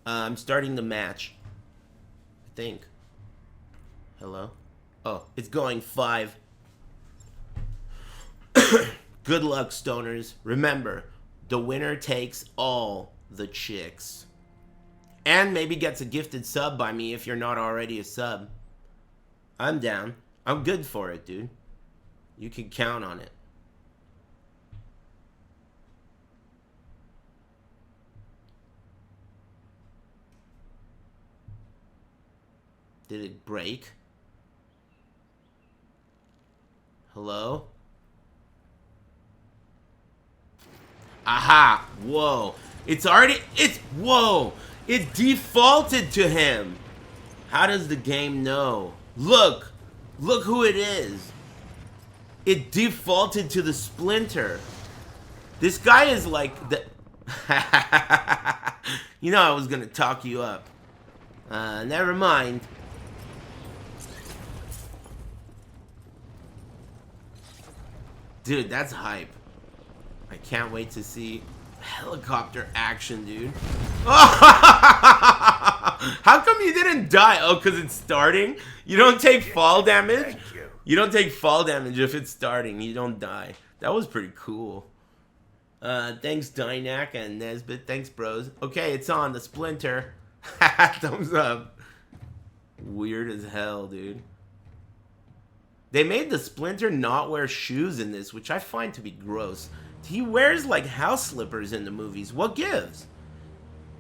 I'm starting the match. I think. Hello? Oh, it's going 5. Good luck, stoners. Remember, the winner takes all the chicks. And maybe gets a gifted sub by me if you're not already a sub. I'm down. I'm good for it, dude. You can count on it. Did it break? Hello? Aha! Whoa. Whoa! It defaulted to him! How does the game know? Look! Look who it is! It defaulted to the Splinter. This guy is like the... You know I was gonna talk you up. Never mind. Dude, that's hype. I can't wait to see helicopter action, dude. How come you didn't die? Oh, because it's starting? You don't take fall damage? You don't take fall damage if it's starting. You don't die. That was pretty cool. Thanks, Dynac and Nesbit. Thanks, bros. Okay, it's on. The Splinter. Thumbs up. Weird as hell, dude. They made the Splinter not wear shoes in this, which I find to be gross. He wears, like, house slippers in the movies. What gives?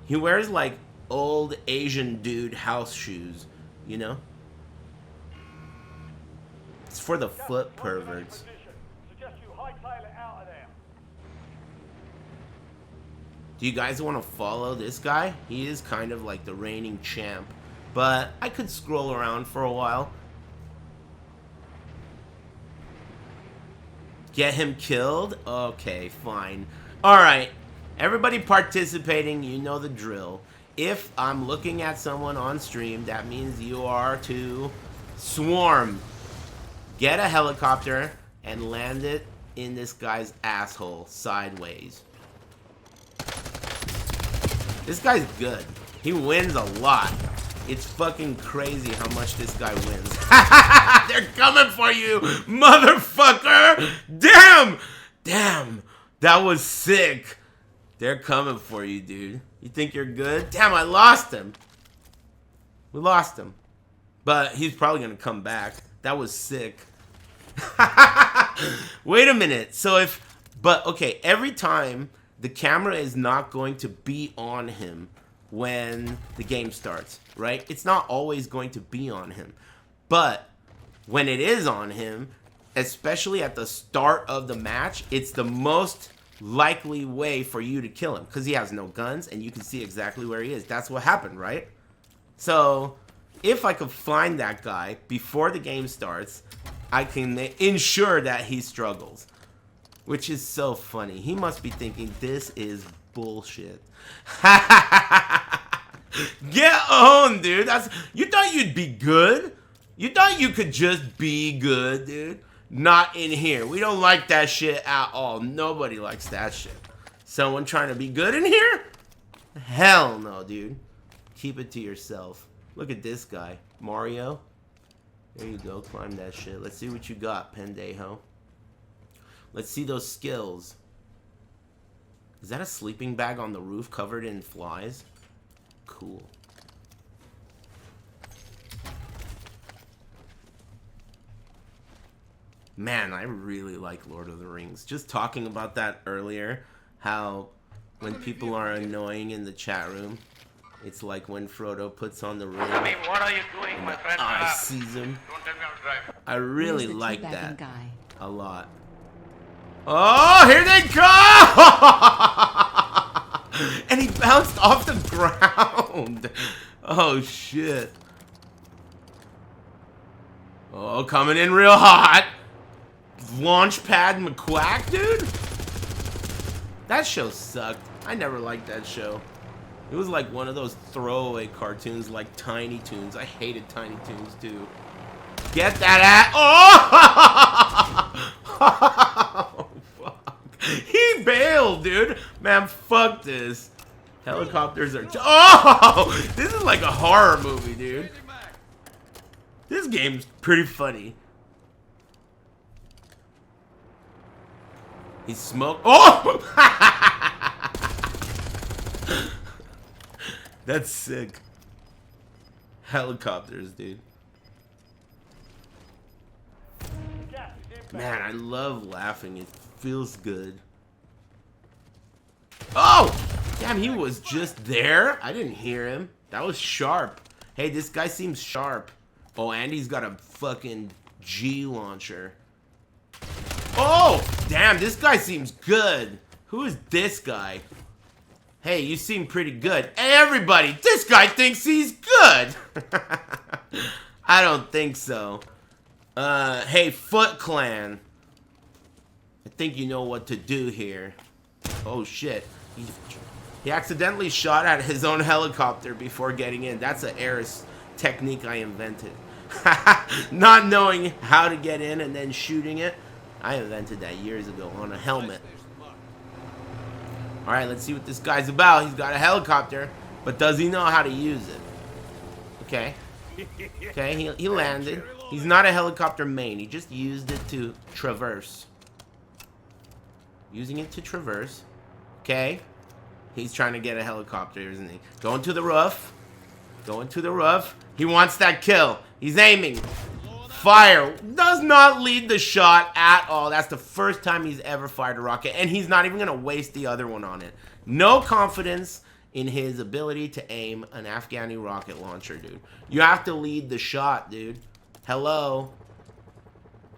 He wears, like, old Asian dude house shoes, you know? It's for the foot perverts. Do you guys want to follow this guy? He is kind of like the reigning champ. But I could scroll around for a while. Get him killed? Okay, fine. Alright. Everybody participating, you know the drill. If I'm looking at someone on stream, that means you are to swarm. Get a helicopter and land it in this guy's asshole sideways. This guy's good. He wins a lot. It's fucking crazy how much this guy wins. They're coming for you, motherfucker! Damn! Damn! That was sick. They're coming for you, dude. You think you're good? Damn, I lost him. We lost him. But he's probably gonna come back. That was sick. Wait a minute. So if... But, okay, every time the camera is not going to be on him when the game starts, right? It's not always going to be on him. But when it is on him, especially at the start of the match, it's the most likely way for you to kill him because he has no guns and you can see exactly where he is. That's what happened, right? So if I could find that guy before the game starts, I can ensure that he struggles, which is so funny. He must be thinking this is bullshit. Get on, dude. You thought you'd be good? You thought you could just be good, dude? Not in here. We don't like that shit at all. Nobody likes that shit. Someone trying to be good in here? Hell no, dude. Keep it to yourself. Look at this guy. Mario. There you go. Climb that shit. Let's see what you got, pendejo. Let's see those skills. Is that a sleeping bag on the roof covered in flies? Cool. Man, I really like Lord of the Rings. Just talking about that earlier, how when people are annoying in the chat room, it's like when Frodo puts on the ring What are you doing, and my the friend? eye sees him. Don't tell me how to drive. I really like that guy? a lot. Oh, here they come! And he bounced off the ground. Oh, shit. Oh, coming in real hot. Launchpad McQuack, dude? That show sucked. I never liked that show. It was like one of those throwaway cartoons like Tiny Toons. I hated Tiny Toons, too. Get that Oh! Fuck. He bailed, dude. Man, fuck this. Helicopters are... Oh! This is like a horror movie, dude. This game's pretty funny. He's smoke... Oh! That's sick. Helicopters, dude. Man, I love laughing. It feels good. Oh! Damn, he was just there? I didn't hear him. That was sharp. Hey, this guy seems sharp. Oh, and he's got a fucking G launcher. Oh! Damn, this guy seems good. Who is this guy? Hey, you seem pretty good. Hey, everybody, this guy thinks he's good. I don't think so. Hey, Foot Clan. I think you know what to do here. Oh, shit. He accidentally shot at his own helicopter before getting in. That's an Aris technique I invented. Not knowing how to get in and then shooting it. I invented that years ago on a helmet. Alright, let's see what this guy's about. He's got a helicopter, but does he know how to use it? Okay. Okay, he landed. He's not a helicopter main. He just used it to traverse. Using it to traverse. Okay. He's trying to get a helicopter, isn't he? Going to the roof. Going to the roof. He wants that kill. He's aiming. Fire. Does not lead the shot at all. That's the first time he's ever fired a rocket. And he's not even going to waste the other one on it. No confidence in his ability to aim an Afghani rocket launcher, dude. You have to lead the shot, dude. Hello.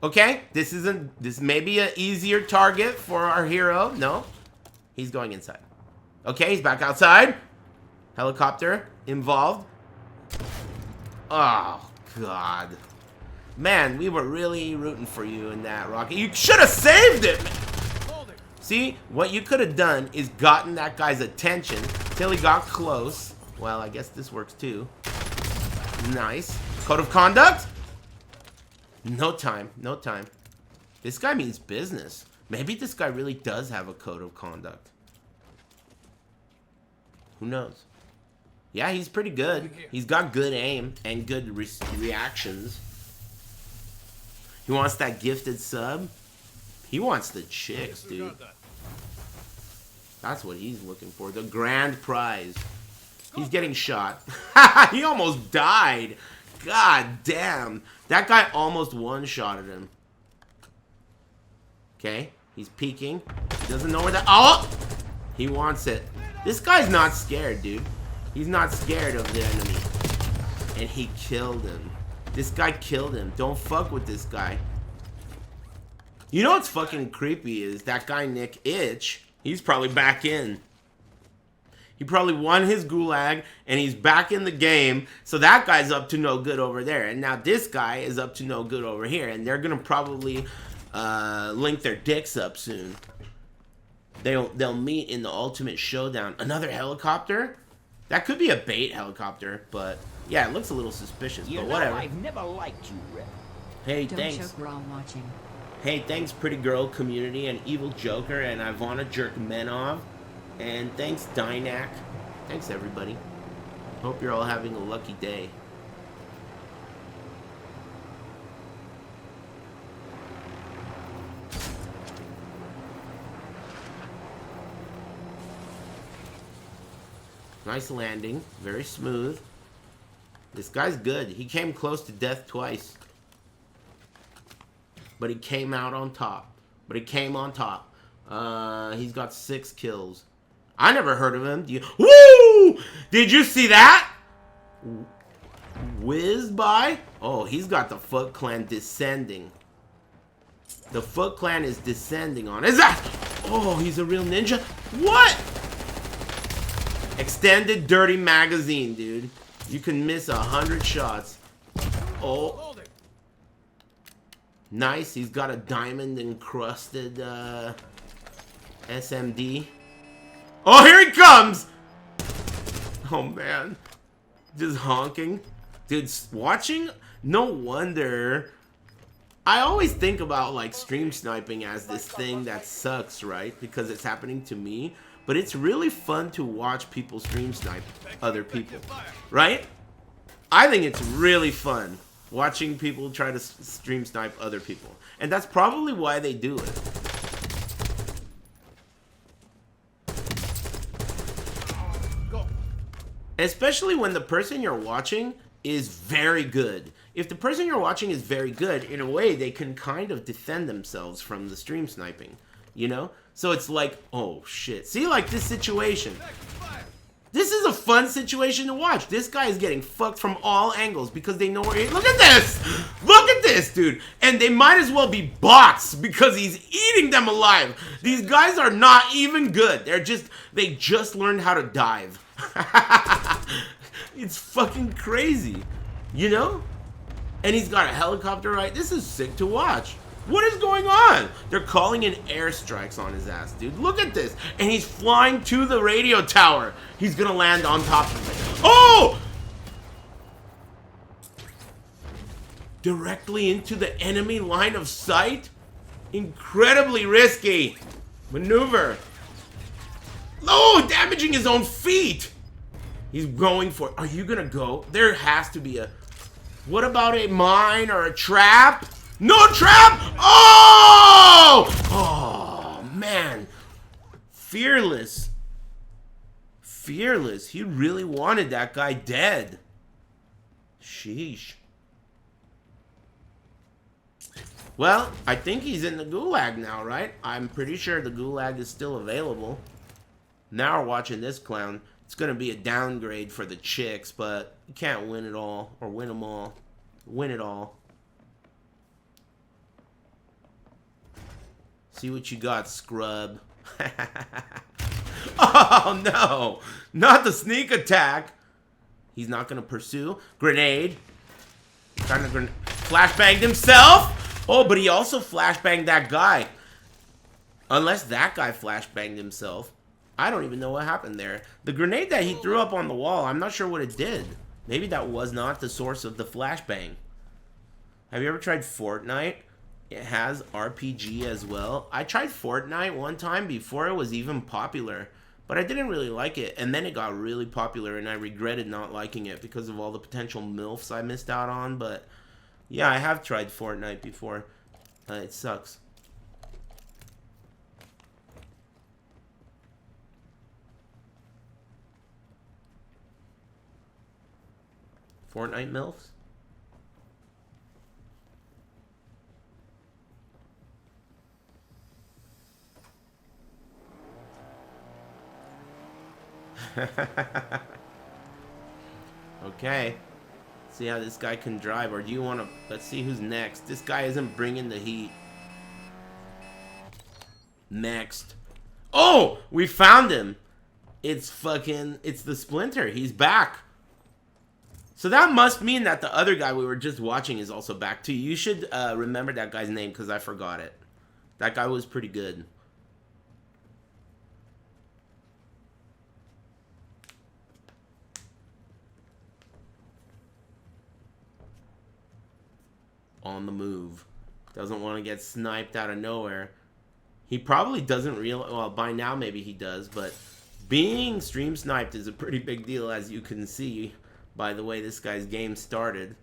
Okay. This may be an easier target for our hero. No. He's going inside. Okay, he's back outside. Helicopter involved. Oh, God. Man, we were really rooting for you in that rocket. You should have saved it, man. See, what you could have done is gotten that guy's attention till he got close. Well, I guess this works too. Nice. Code of conduct? No time, no time. This guy means business. Maybe this guy really does have a code of conduct. Who knows? Yeah, he's pretty good. He's got good aim and good reactions. He wants that gifted sub. He wants the chicks, dude. That's what he's looking for. The grand prize. He's getting shot. He almost died. God damn. That guy almost one-shotted him. Okay. He's peeking. He doesn't know where that... Oh! He wants it. This guy's not scared, dude. He's not scared of the enemy. And he killed him. This guy killed him. Don't fuck with this guy. You know what's fucking creepy is that guy Nick Itch, he's probably back in. He probably won his gulag and he's back in the game. So that guy's up to no good over there. And now this guy is up to no good over here. And they're going to probably link their dicks up soon. They'll meet in the ultimate showdown. Another helicopter? That could be a bait helicopter, but yeah, it looks a little suspicious, but whatever. I've never liked you, Rip. Hey, Don't thanks. choke, we're all watching. Hey, thanks, Pretty Girl Community and Evil Joker and Ivana Jerkmenov. And thanks, Dynac. Thanks, everybody. Hope you're all having a lucky day. Nice landing. Very smooth. This guy's good. He came close to death twice. But he came out on top. But he came on top. He's got 6 kills. I never heard of him. Woo! Did you see that? Whizzed by? Oh, he's got the Foot Clan descending. The Foot Clan is descending on. Is that? Oh, he's a real ninja. What? Extended dirty magazine, dude. You can miss 100 shots. Oh. Nice. He's got a diamond encrusted SMD. Oh, here he comes! Oh, man. Just honking. Dude, watching? No wonder. I always think about, like, stream sniping as this thing that sucks, right? Because it's happening to me. but it's really fun to watch people stream snipe other people, right? I think it's really fun watching people try to stream snipe other people, and that's probably why they do it. Especially when the person you're watching is very good. If the person you're watching is very good, in a way, they can kind of defend themselves from the stream sniping, you know? So it's like, oh shit. See, like this situation. This is a fun situation to watch. This guy is getting fucked from all angles because they know where he... Look at this! Look at this, dude! And they might as well be bots because he's eating them alive. These guys are not even good. They just learned how to dive. It's fucking crazy, you know? And he's got a helicopter, right? This is sick to watch. What is going on? They're calling in airstrikes on his ass, dude. Look at this. And he's flying to the radio tower. He's gonna land on top of it. Oh! Directly into the enemy line of sight? Incredibly risky maneuver. Oh, damaging his own feet. He's going for it. Are you gonna go? There has to be a... What about a mine or a trap? No trap! Oh! Oh, man. Fearless. Fearless. He really wanted that guy dead. Sheesh. Well, I think he's in the gulag now, right? I'm pretty sure the gulag is still available. Now we're watching this clown. It's going to be a downgrade for the chicks, but you can't win it all, or win them all. Win it all. See what you got, scrub. Oh, no. Not the sneak attack. He's not going to pursue. Grenade. Kind of flashbanged himself. Oh, but he also flashbanged that guy. Unless that guy flashbanged himself. I don't even know what happened there. The grenade that he threw up on the wall, I'm not sure what it did. Maybe that was not the source of the flashbang. Have you ever tried Fortnite? It has RPG as well. I tried Fortnite one time before it was even popular, but I didn't really like it. And then it got really popular, and I regretted not liking it because of all the potential MILFs I missed out on. But yeah, I have tried Fortnite before. It sucks. Fortnite MILFs? Okay. See how this guy can drive, or do you want to... Let's see who's next. This guy isn't bringing the heat. Next. Oh! We found him! It's the Splinter. He's back. So that must mean that the other guy we were just watching is also back too. You should remember that guy's name because I forgot it. That guy was pretty good. On the move. Doesn't want to get sniped out of nowhere. He probably doesn't realize... Well, by now maybe he does, but being stream sniped is a pretty big deal, as you can see by the way this guy's game started.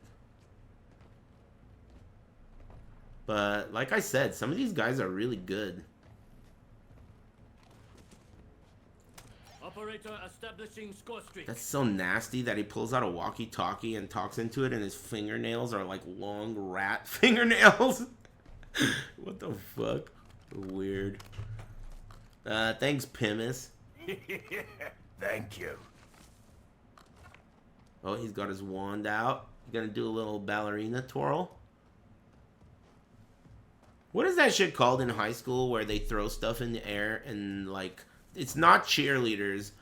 But like I said, some of these guys are really good. Operator establishing score streak. That's so nasty that he pulls out a walkie-talkie and talks into it, and his fingernails are like long rat fingernails. What the fuck? Weird. Thanks, Pimus. Thank you. Oh, he's got his wand out. He's gonna do a little ballerina twirl. What is that shit called in high school where they throw stuff in the air and like... It's not cheerleaders,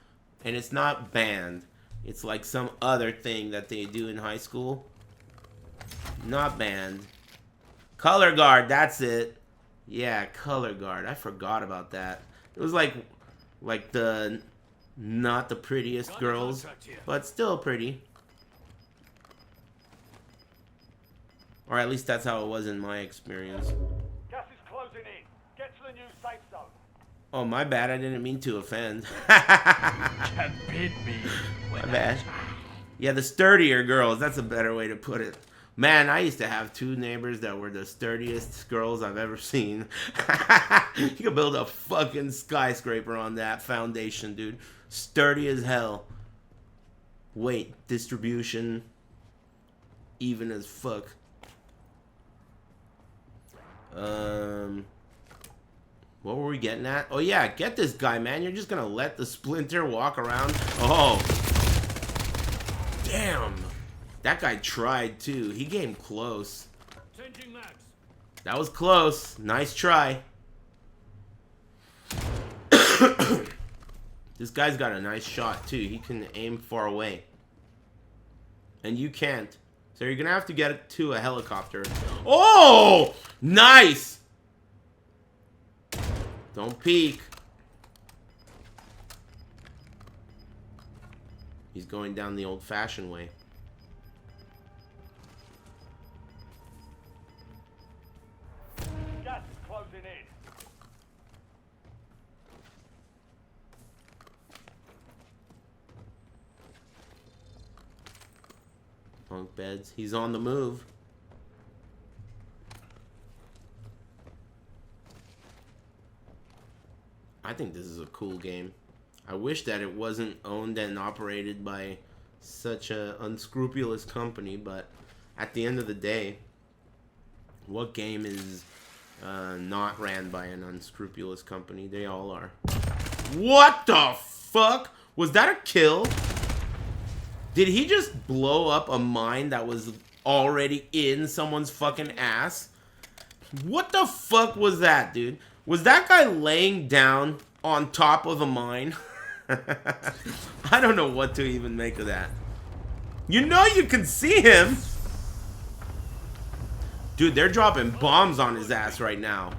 and it's not band. It's like some other thing that they do in high school. Not band. Color guard, that's it. Yeah, color guard. I forgot about that. It was like the not the prettiest girls, but still pretty. Or at least that's how it was in my experience. Gas is closing in. Get to the new safe zone. Oh, my bad. I didn't mean to offend. Can't beat me. My bad. Yeah, the sturdier girls. That's a better way to put it. Man, I used to have 2 neighbors that were the sturdiest girls I've ever seen. You could build a fucking skyscraper on that foundation, dude. Sturdy as hell. Weight distribution. Even as fuck. What were we getting at? Oh yeah, get this guy, man. You're just gonna let the Splinter walk around? Oh. Damn. That guy tried too. He came close. Changing max. That was close. Nice try. This guy's got a nice shot too. He can aim far away. And you can't. So you're gonna have to get it to a helicopter. Oh! Nice! Don't peek. He's going down the old-fashioned way. Gas is closing in. Bunk beds. He's on the move. I think this is a cool game. I wish that it wasn't owned and operated by such an unscrupulous company, but at the end of the day, what game is not ran by an unscrupulous company? They all are. What the fuck? Was that a kill? Did he just blow up a mine that was already in someone's fucking ass? What the fuck was that, dude? Was that guy laying down on top of the mine? I don't know what to even make of that. You know you can see him! Dude, they're dropping bombs on his ass right now.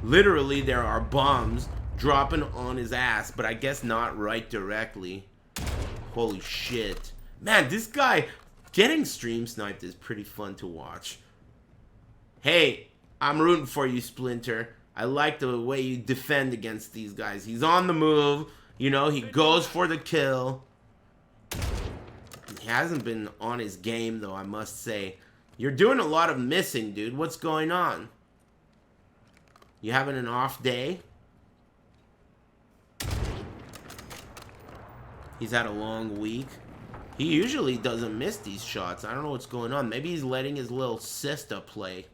Literally, there are bombs dropping on his ass, but I guess not right directly. Holy shit. Man, this guy getting stream sniped is pretty fun to watch. Hey, I'm rooting for you, Splinter. I like the way you defend against these guys. He's on the move. You know, he goes for the kill. He hasn't been on his game, though, I must say. You're doing a lot of missing, dude. What's going on? You having an off day? He's had a long week. He usually doesn't miss these shots. I don't know what's going on. Maybe he's letting his little sister play.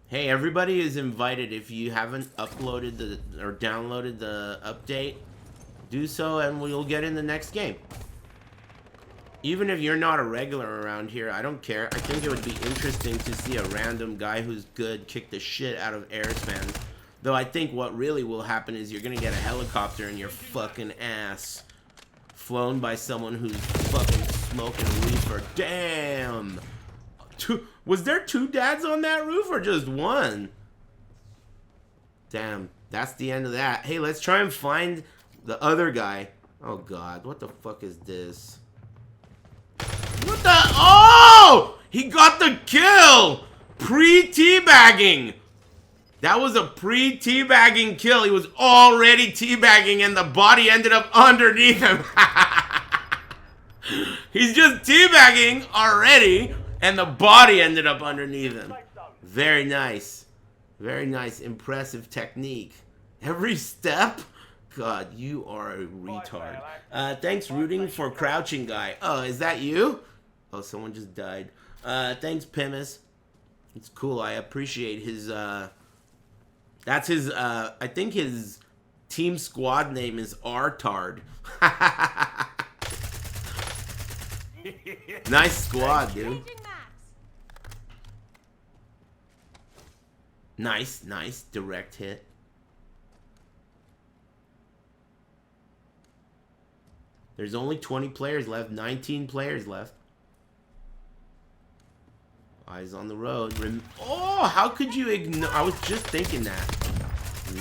Hey, everybody is invited. If you haven't uploaded or downloaded the update, do so and we'll get in the next game. Even if you're not a regular around here, I don't care. I think it would be interesting to see a random guy who's good kick the shit out of Aris fans. Though I think what really will happen is you're gonna get a helicopter in your fucking ass. Flown by someone who's fucking smoking reefer. Damn! Was there 2 dads on that roof or just 1? Damn, that's the end of that. Hey, let's try and find the other guy. Oh god, what the fuck is this? What the? Oh! He got the kill! Pre-teabagging! That was a pre-teabagging kill. He was already teabagging and the body ended up underneath him. He's just teabagging already and the body ended up underneath him. Very nice. Very nice. Impressive technique. Every step? God, you are a retard. Thanks, Rooting for Crouching Guy. Oh, is that you? Oh, someone just died. Thanks, Pimus. It's cool. I appreciate his, that's his, I think his team squad name is Artard. Nice squad, dude. Nice, nice. Direct hit. There's only 20 players left. 19 players left. Eyes on the road. Oh, how could you ignore? I was just thinking that.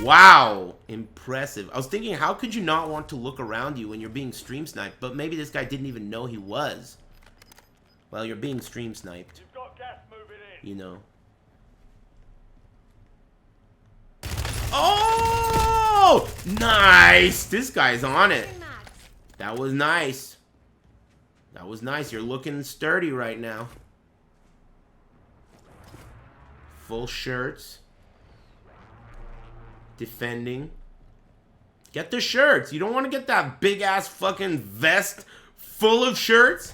Wow. Impressive. I was thinking, how could you not want to look around you when you're being stream sniped? But maybe this guy didn't even know he was. Well, you're being stream sniped. You've got gas moving in. You know. Oh! Nice! This guy's on it. That was nice. That was nice. You're looking sturdy right now. Full shirts. Defending. Get the shirts. You don't want to get that big ass fucking vest full of shirts.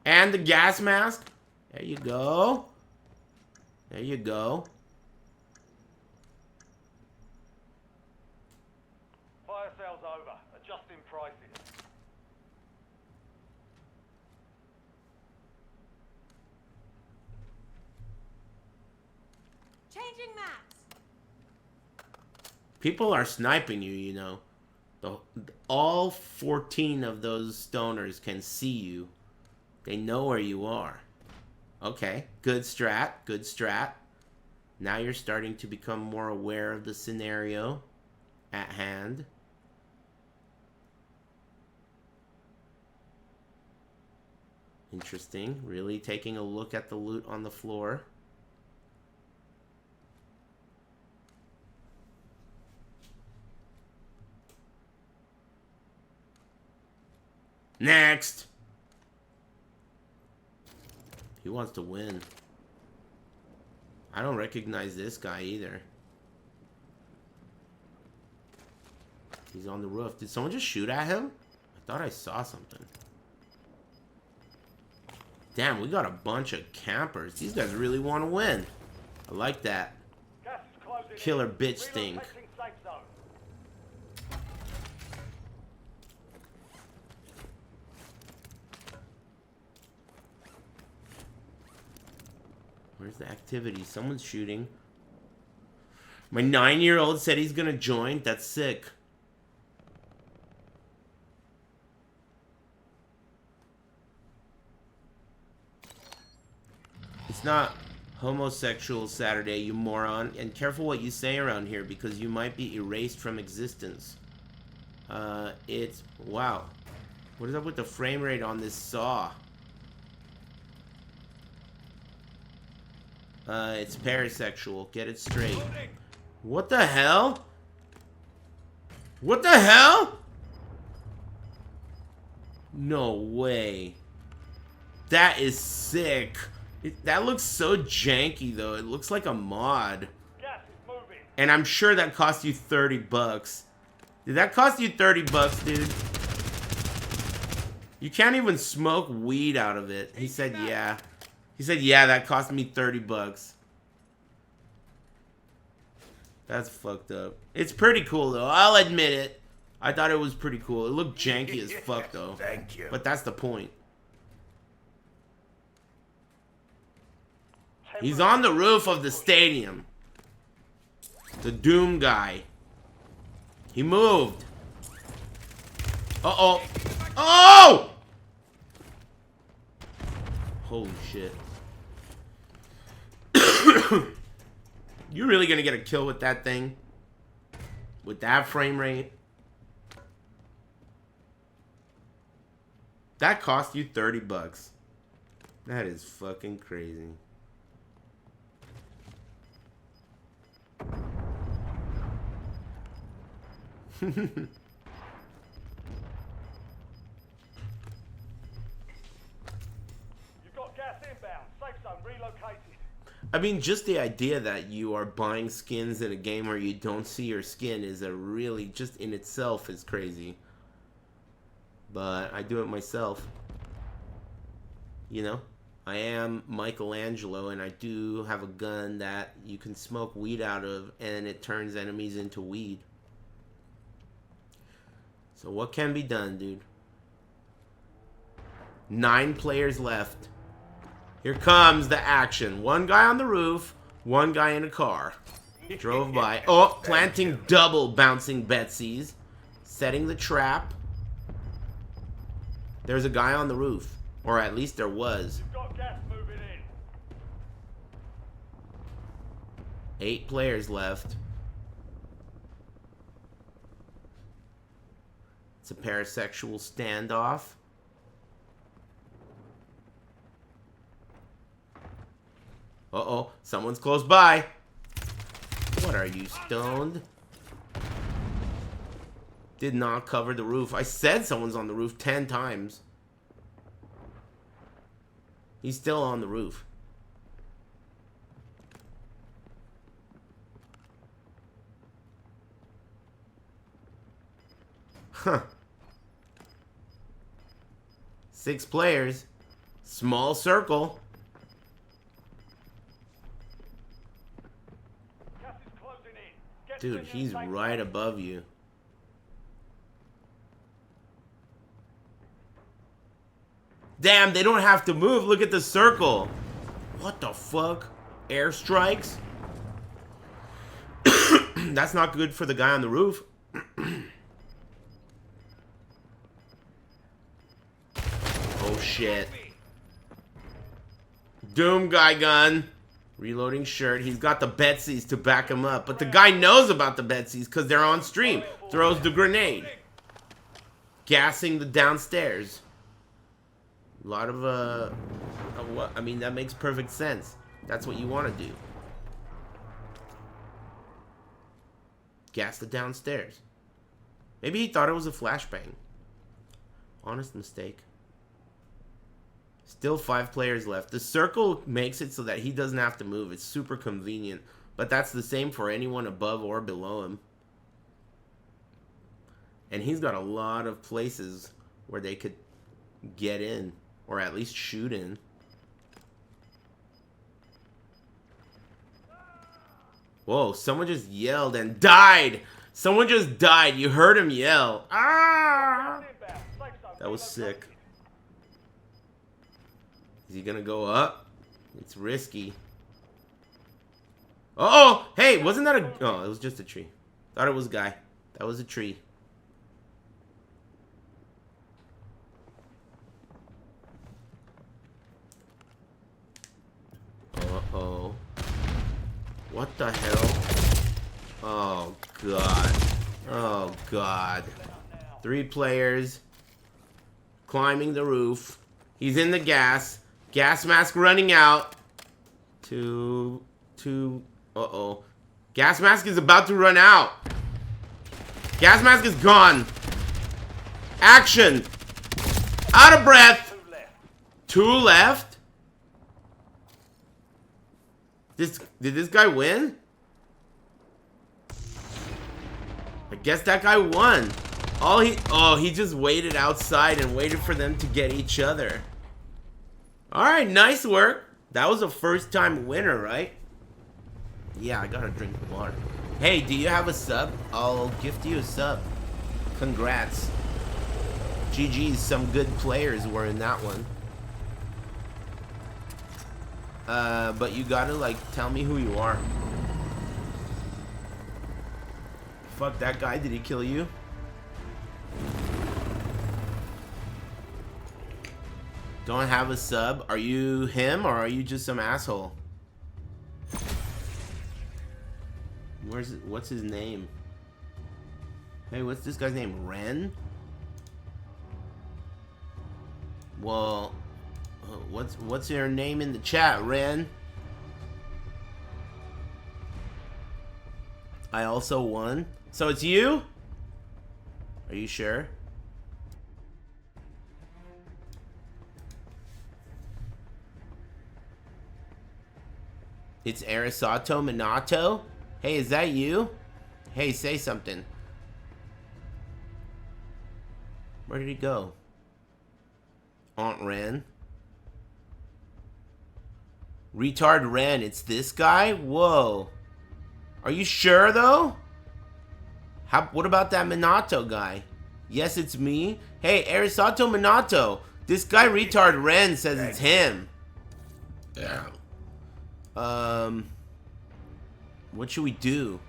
And the gas mask. There you go. There you go. Fire sale's over. Adjusting prices. Changing maps. People are sniping you, you know. All 14 of those stoners can see you. They know where you are. Okay, good strat, good strat. Now you're starting to become more aware of the scenario at hand. Interesting. Really taking a look at the loot on the floor. Next! He wants to win. I don't recognize this guy either. He's on the roof. Did someone just shoot at him? I thought I saw something. Damn, we got a bunch of campers. These guys really want to win. I like that. Gas is closing Killer in. bitch stink. Relocating safe zone. Where's the activity? Someone's shooting. My 9-year-old said he's gonna join. That's sick. It's not homosexual Saturday, you moron. And careful what you say around here because you might be erased from existence. It's... Wow. What is up with the frame rate on this saw? It's parisexual. Get it straight. What the hell? What the hell? No way. That is sick. That looks so janky, though. It looks like a mod. Gas is moving. And I'm sure that cost you 30 bucks. Did that cost you 30 bucks, dude? You can't even smoke weed out of it. He said, yeah. He said, yeah, that cost me 30 bucks. That's fucked up. It's pretty cool, though. I'll admit it. I thought it was pretty cool. It looked janky as fuck, though. Thank you. But that's the point. He's on the roof of the stadium. The Doom guy. He moved. Uh-oh. Oh! Holy shit. You really gonna get a kill with that thing? With that frame rate? That cost you 30 bucks. That is fucking crazy. You've got gas inbound. Safe zone relocated. I mean, just the idea that you are buying skins in a game where you don't see your skin is a really, just in itself is crazy. But I do it myself. You know? I am Michelangelo and I do have a gun that you can smoke weed out of and it turns enemies into weed. So what can be done, dude? 9 players left. Here comes the action. One guy on the roof, one guy in a car. Drove by. Oh, planting double bouncing Betsy's. Setting the trap. There's a guy on the roof. Or at least there was. You've got gas moving in. 8 players left. It's a parisexual standoff. Uh-oh. Someone's close by. What are you, stoned? Did not cover the roof. I said someone's on the roof 10 times. He's still on the roof. Huh. 6 players. Small circle. Gas is closing in. Get Dude, to the he's safe right zone. above you. Damn, they don't have to move. Look at the circle. What the fuck? Airstrikes? That's not good for the guy on the roof. Oh shit. Doom guy gun. Reloading shirt. He's got the Betsies to back him up. But the guy knows about the Betsies because they're on stream. Throws the grenade. Gassing the downstairs. A lot of, what? I mean, that makes perfect sense. That's what you want to do. Gas the downstairs. Maybe he thought it was a flashbang. Honest mistake. Still 5 players left. The circle makes it so that he doesn't have to move. It's super convenient. But that's the same for anyone above or below him. And he's got a lot of places where they could get in. Or at least shoot in. Whoa, someone just yelled and died! Someone just died. You heard him yell. Ah! Inbound. Safe zone. That was Relocated. sick. Is he gonna go up? It's risky. Oh! Hey, wasn't that a... Oh, it was just a tree. Thought it was a guy. That was a tree. Uh-oh. What the hell? Oh, God. Oh, God. 3 players. Climbing the roof. He's in the gas. Gas mask running out. 2. Uh-oh. Gas mask is about to run out. Gas mask is gone. Action. Out of breath. 2 left. 2 left? Did this guy win? I guess that guy won. He just waited outside and waited for them to get each other. Alright, nice work. That was a first time winner, right? Yeah, I gotta drink water. Hey, do you have a sub? I'll gift you a sub. Congrats. GG's, some good players were in that one. But you gotta, like, tell me who you are. Fuck that guy, did he kill you? Don't have a sub? Are you him, or are you just some asshole? What's his name? Hey, what's this guy's name? Ren? Well... What's your name in the chat, Ren? I also won. So it's you? Are you sure? It's Arisato Minato? Hey, is that you? Hey, say something. Where did he go? Aunt Ren? Retard Ren, it's this guy? Whoa. Are you sure, though? What about that Minato guy? Yes, it's me. Hey, Arisato Minato. This guy Retard Ren says it's him. Yeah. What should we do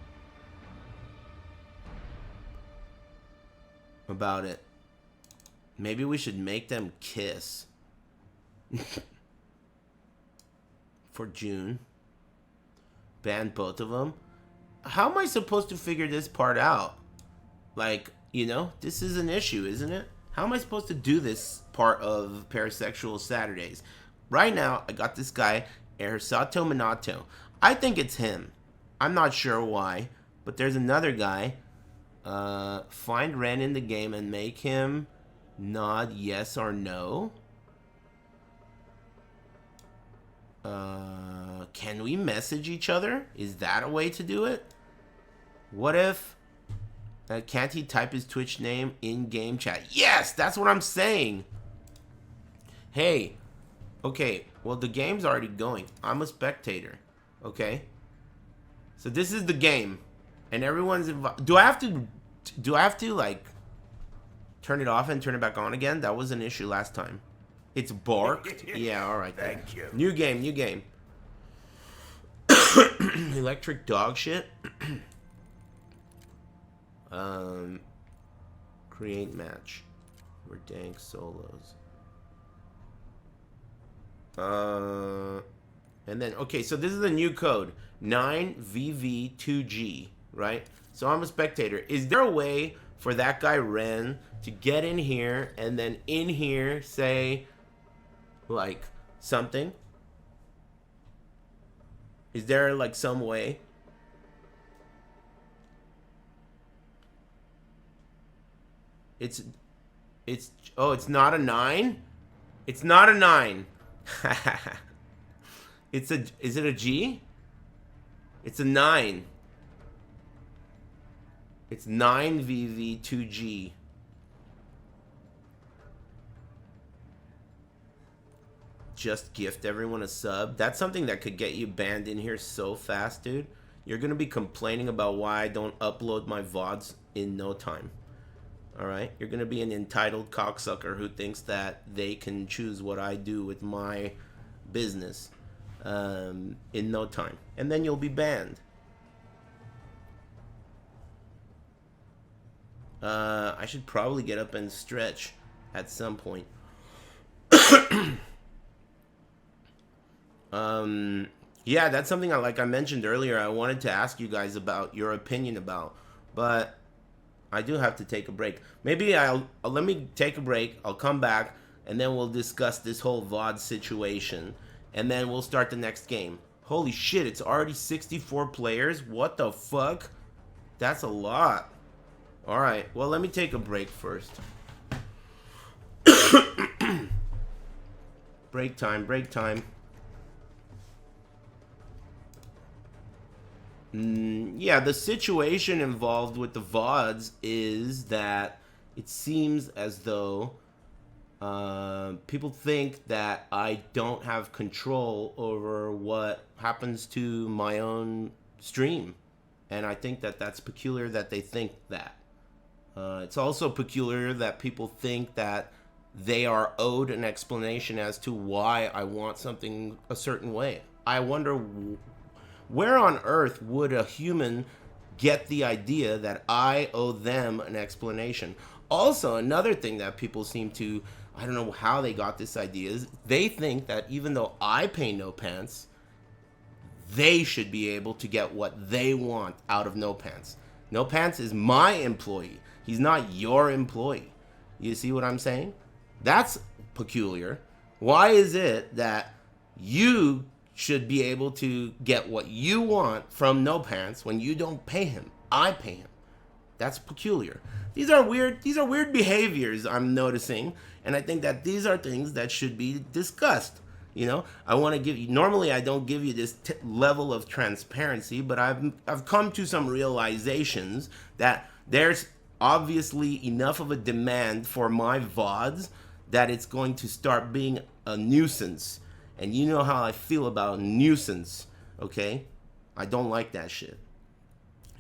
about it? Maybe we should make them kiss. For June. Ban both of them. How am I supposed to figure this part out? Like, you know, this is an issue, isn't it? How am I supposed to do this part of Parisexual Saturdays? Right now, I got this guy Ersato Minato. I think it's him. I'm not sure why, but there's another guy. Find Ren in the game and make him nod yes or no. Can we message each other? Is that a way to do it? What if... can't he type his Twitch name in game chat? Yes, that's what I'm saying. Hey, okay, well the game's already going. I'm a spectator, okay? So this is the game, and everyone's involved. Do I have to like turn it off and turn it back on again? That was an issue last time. It's barked. Yeah, all right. Thank you. New game, new game. Electric dog shit. Create match. We're dank solos. And then, okay, so this is the new code. 9VV2G, right? So I'm a spectator. Is there a way for that guy Ren to get in here and then in here say, like, something? Is there, like, some way? Oh, it's not a 9? It's not a 9. Is it a G? It's a 9. It's 9VV2G. Just gift everyone a sub. That's something that could get you banned in here so fast, dude. You're gonna be complaining about why I don't upload my VODs in no time. Alright? You're gonna be an entitled cocksucker who thinks that they can choose what I do with my business in no time. And then you'll be banned. I should probably get up and stretch at some point. Yeah, that's something like I mentioned earlier, I wanted to ask you guys about your opinion about, but I do have to take a break. Maybe let me take a break, I'll come back, and then we'll discuss this whole VOD situation, and then we'll start the next game. Holy shit, it's already 64 players? What the fuck? That's a lot. Alright, well, let me take a break first. Break time, break time. Yeah, the situation involved with the VODs is that it seems as though people think that I don't have control over what happens to my own stream. And I think that that's peculiar that they think that. It's also peculiar that people think that they are owed an explanation as to why I want something a certain way. I wonder where on earth would a human get the idea that I owe them an explanation? Also, another thing that people seem to, I don't know how they got this idea, is they think that even though I pay No Pants, they should be able to get what they want out of No Pants. No Pants is my employee. He's not your employee. You see what I'm saying? That's peculiar. Why is it that you should be able to get what you want from No Pants when you don't pay him? I pay him. That's peculiar. These are weird behaviors I'm noticing, and I think that these are things that should be discussed. You know, I want to give you, normally I don't give you this level of transparency, but I've come to some realizations that there's obviously enough of a demand for my VODs that it's going to start being a nuisance. And you know how I feel about nuisance, okay? I don't like that shit.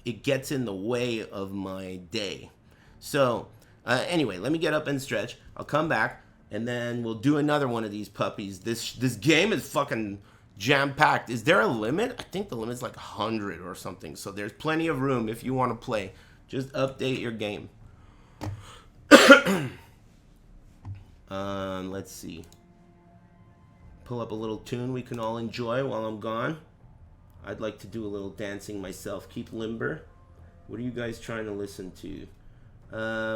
It gets in the way of my day. So, anyway, let me get up and stretch. I'll come back, and then we'll do another one of these puppies. This game is fucking jam-packed. Is there a limit? I think the limit's like 100 or something. So there's plenty of room if you want to play. Just update your game. Let's see. Pull up a little tune we can all enjoy while I'm gone. I'd like to do a little dancing myself. Keep limber. What are you guys trying to listen to?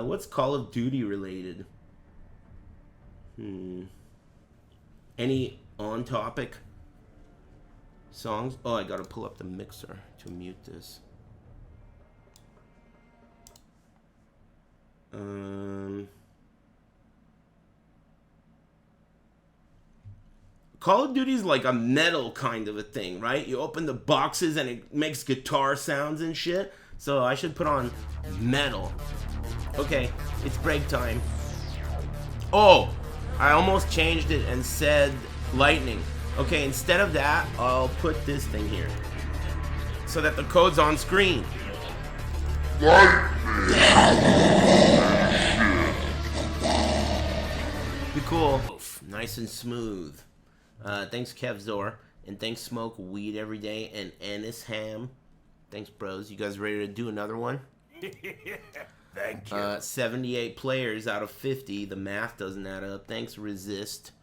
What's Call of Duty related? Any on topic? Songs. Oh, I gotta pull up the mixer to mute this. Call of Duty is like a metal kind of a thing, right? You open the boxes and it makes guitar sounds and shit. So I should put on metal. Okay, it's break time. Oh, I almost changed it and said lightning. Okay, instead of that, I'll put this thing here so that the code's on screen. Be cool. Nice and smooth. Thanks, Kevzor. And thanks, Smoke Weed Every Day. And Anis Ham. Thanks, bros. You guys ready to do another one? Thank you. 78 players out of 50. The math doesn't add up. Thanks, Resist.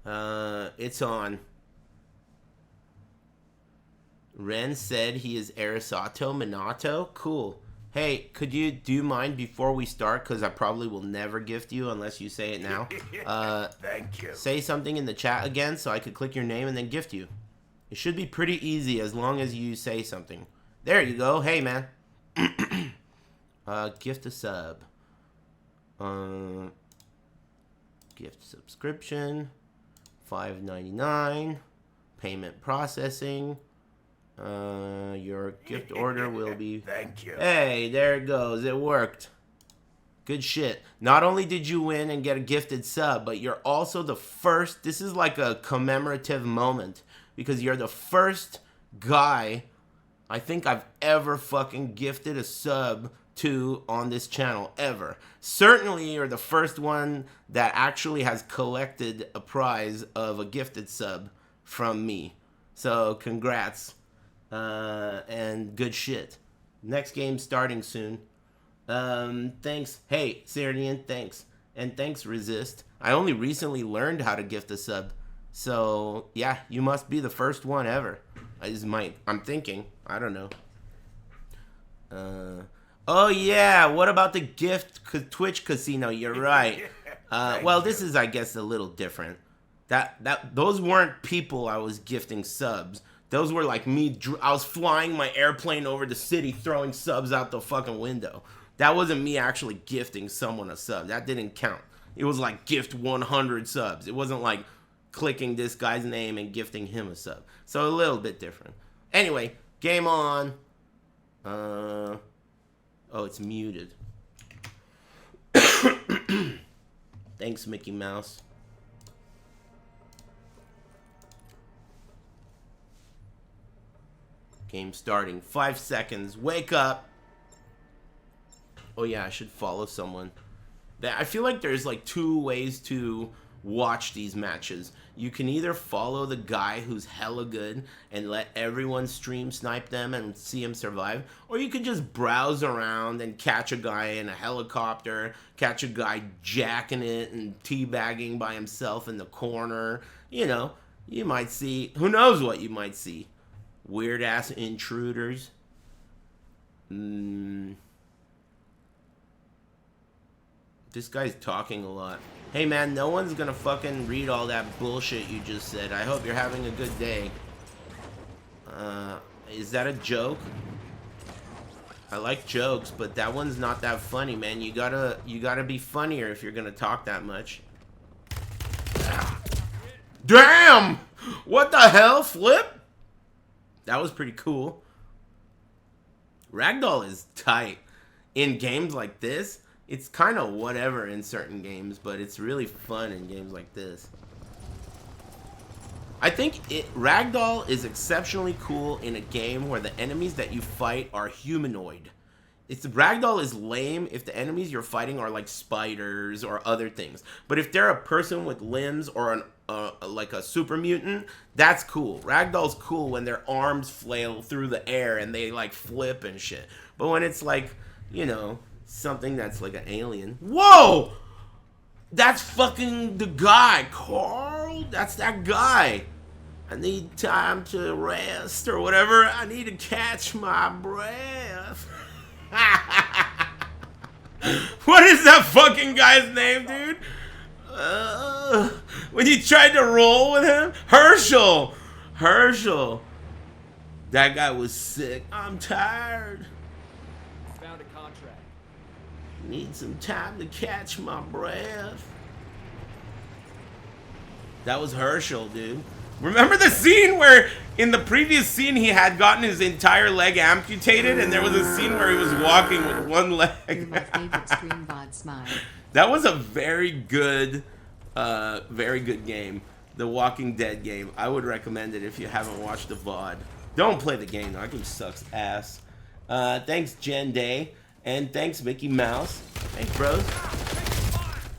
It's on. Ren said he is Arisato Minato. Cool. Hey, do you mind before we start? Because I probably will never gift you unless you say it now. Thank you. Say something in the chat again so I could click your name and then gift you. It should be pretty easy as long as you say something. There you go. Hey, man. Gift a sub. Gift subscription. $5.99. Payment processing. Your gift order will be... Thank you. Hey, there it goes. It worked. Good shit. Not only did you win and get a gifted sub, but you're also the first... This is like a commemorative moment. Because you're the first guy I think I've ever fucking gifted a sub to on this channel. Ever. Certainly you're the first one that actually has collected a prize of a gifted sub from me. So, congrats. And good shit. Next game starting soon. Thanks. Hey, Syrian, thanks. And thanks, Resist. I only recently learned how to gift a sub. So, yeah, you must be the first one ever. I'm thinking. I don't know. Oh, yeah. What about the gift Twitch casino? You're right. Well, this is, I guess, a little different. Those weren't people I was gifting subs. Those were like me. I was flying my airplane over the city, throwing subs out the fucking window. That wasn't me actually gifting someone a sub. That didn't count. It was like gift 100 subs. It wasn't like clicking this guy's name and gifting him a sub. So a little bit different. Anyway, game on. Oh, it's muted. Thanks, Mickey Mouse. Game starting. 5 seconds. Wake up. Oh yeah, I should follow someone. I feel like there's like 2 ways to watch these matches. You can either follow the guy who's hella good and let everyone stream snipe them and see him survive, or you could just browse around and catch a guy in a helicopter, catch a guy jacking it and teabagging by himself in the corner. You know, you might see, who knows what you might see. Weird ass intruders. This guy's talking a lot. Hey man, no one's gonna fucking read all that bullshit you just said. I hope you're having a good day. Is that a joke? I like jokes, but that one's not that funny, man. You gotta be funnier if you're gonna talk that much. Damn! What the hell, Flip? That was pretty cool. Ragdoll is tight. In games like this, it's kind of whatever in certain games, but it's really fun in games like this. I think Ragdoll is exceptionally cool in a game where the enemies that you fight are humanoid. Ragdoll is lame if the enemies you're fighting are like spiders or other things. But if they're a person with limbs or like a super mutant, that's cool. Ragdoll's cool when their arms flail through the air and they like flip and shit. But when it's like, you know, something that's like an alien. Whoa! That's fucking the guy, Carl. That's that guy. I need time to rest or whatever. I need to catch my breath. What is that fucking guy's name, dude? When you tried to roll with him? Herschel. That guy was sick. I'm tired. Found a contract. Need some time to catch my breath. That was Herschel, dude. Remember the scene where in the previous scene he had gotten his entire leg amputated, and there was a scene where he was walking with one leg. You're my favorite stream bot smile. That was a very good game. The Walking Dead game. I would recommend it if you haven't watched the VOD. Don't play the game, though. That game sucks ass. Thanks, Jen Day. And thanks, Mickey Mouse. Thanks, bros.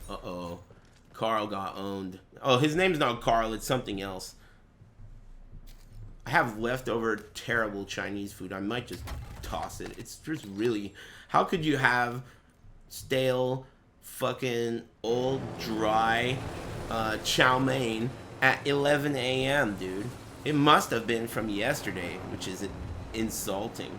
Uh-oh. Carl got owned. Oh, his name's not Carl. It's something else. I have leftover terrible Chinese food. I might just toss it. It's just really... How could you have stale, fucking, old, dry chow mein at 11 a.m., dude? It must have been from yesterday, which is insulting.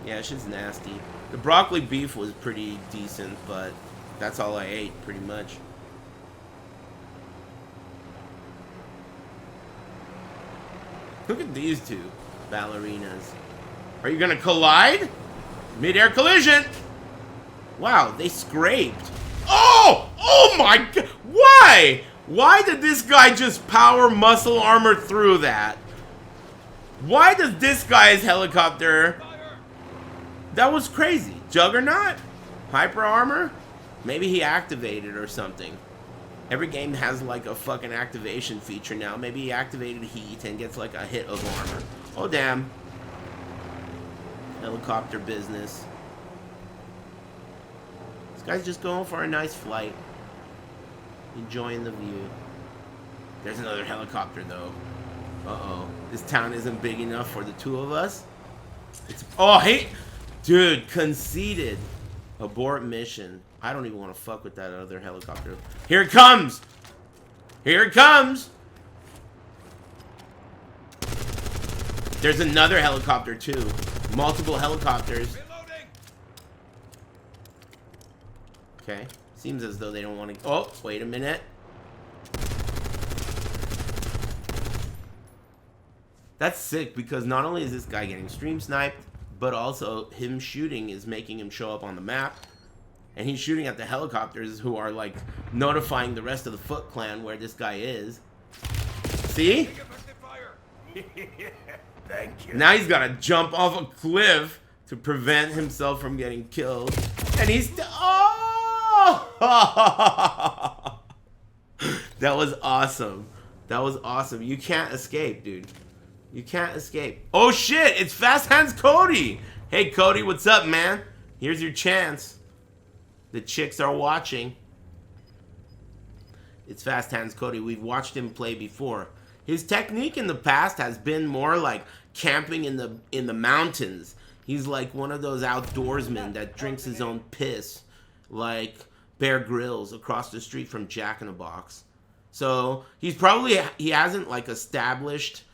Yeah, it's just nasty. The broccoli beef was pretty decent, but that's all I ate, pretty much. Look at these two ballerinas. Are you gonna collide? Mid-air collision! Wow, they scraped. Oh! Oh my god! Why? Why did this guy just power muscle armor through that? Why does this guy's helicopter... That was crazy. Juggernaut? Hyper armor? Maybe he activated or something. Every game has like a fucking activation feature now. Maybe he activated heat and gets like a hit of armor. Oh damn. Helicopter business. This guy's just going for a nice flight. Enjoying the view. There's another helicopter though. Uh-oh. This town isn't big enough for the two of us. It's... Oh, hey! Dude, conceded. Abort mission. I don't even want to fuck with that other helicopter. Here it comes! Here it comes! There's another helicopter too. Multiple helicopters. Okay. Seems as though they don't want to... Oh, wait a minute. That's sick because not only is this guy getting stream sniped, but also him shooting is making him show up on the map. And he's shooting at the helicopters who are like notifying the rest of the Foot Clan where this guy is. See? Thank you. Now he's got to jump off a cliff to prevent himself from getting killed. And he's... Oh! That was awesome. That was awesome. You can't escape, dude. You can't escape. Oh shit, it's Fast Hands Cody. Hey Cody, what's up, man? Here's your chance. The chicks are watching. It's Fast Hands Cody. We've watched him play before. His technique in the past has been more like camping in the mountains. He's like one of those outdoorsmen that drinks his own piss, like Bear Grylls across the street from Jack in the Box. So he hasn't like established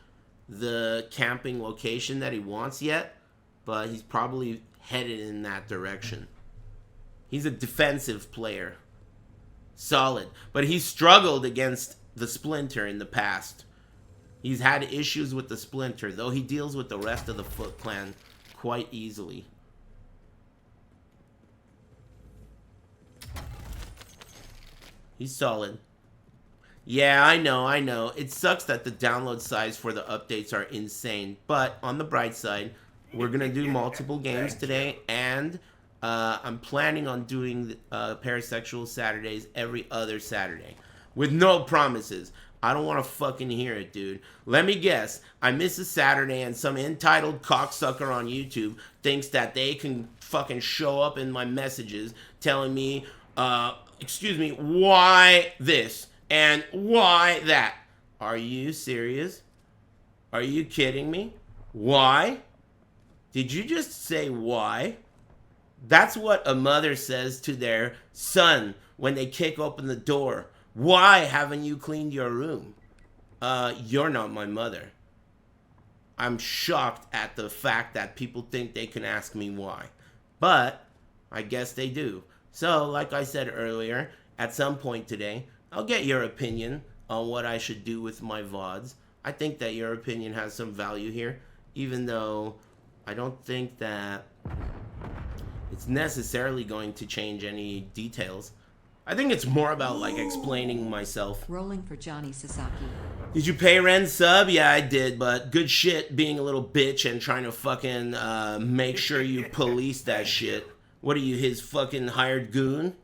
the camping location that he wants yet, but he's probably headed in that direction. He's a defensive player. Solid. But he struggled against the Splinter in the past. He's had issues with the Splinter, though he deals with the rest of the Foot Clan quite easily. He's solid. Yeah, I know. It sucks that the download size for the updates are insane. But on the bright side, we're going to do multiple games today. And I'm planning on doing Parisexual Saturdays every other Saturday. With no promises. I don't want to fucking hear it, dude. Let me guess. I miss a Saturday and some entitled cocksucker on YouTube thinks that they can fucking show up in my messages telling me, excuse me, why this? And why that? Are you serious? Are you kidding me? Why? Did you just say why? That's what a mother says to their son when they kick open the door. Why haven't you cleaned your room? You're not my mother. I'm shocked at the fact that people think they can ask me why. But I guess they do. So, like I said earlier, at some point today, I'll get your opinion on what I should do with my VODs. I think that your opinion has some value here, even though I don't think that it's necessarily going to change any details. I think it's more about like explaining myself. Rolling for Johnny Sasaki. Did you pay Ren sub? Yeah, I did, but good shit being a little bitch and trying to fucking make sure you police that shit. What are you, his fucking hired goon?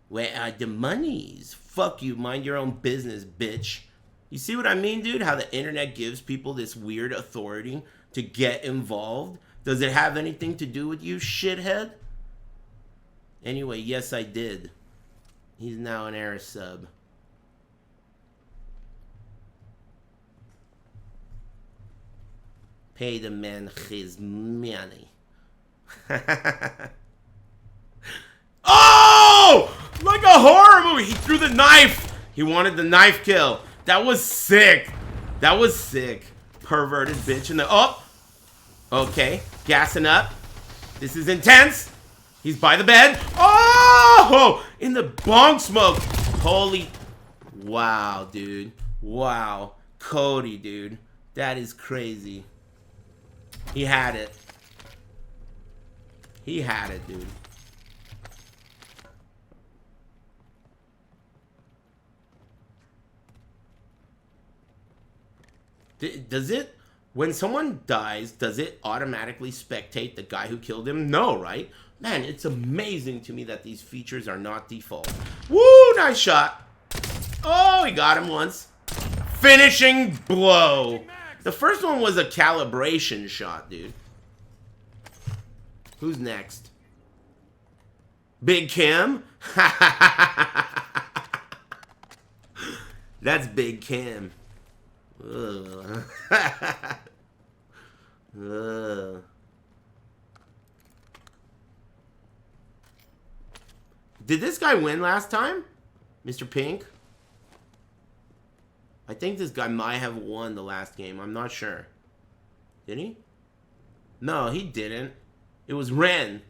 Where are the monies? Fuck you, mind your own business, bitch. You see what I mean, dude? How the internet gives people this weird authority to get involved? Does it have anything to do with you, shithead? Anyway, yes, I did. He's now an Aris sub. Pay the man his money. Oh! Like a horror movie. He threw the knife. He wanted the knife kill. That was sick. That was sick. Perverted bitch in the... Oh! Okay. Gassing up. This is intense. He's by the bed. Oh! In the bong smoke. Holy... Wow, dude. Wow. Cody, dude. That is crazy. He had it. He had it, dude. Does it, when someone dies, does it automatically spectate the guy who killed him? No, right? Man, it's amazing to me that these features are not default. Woo, nice shot. Oh, he got him once. Finishing blow. The first one was a calibration shot, dude. Who's next? Big Kim? That's Big Kim. Ugh. Ugh. Did this guy win last time? Mr. Pink? I think this guy might have won the last game. I'm not sure. Did he? No, he didn't. It was Ren.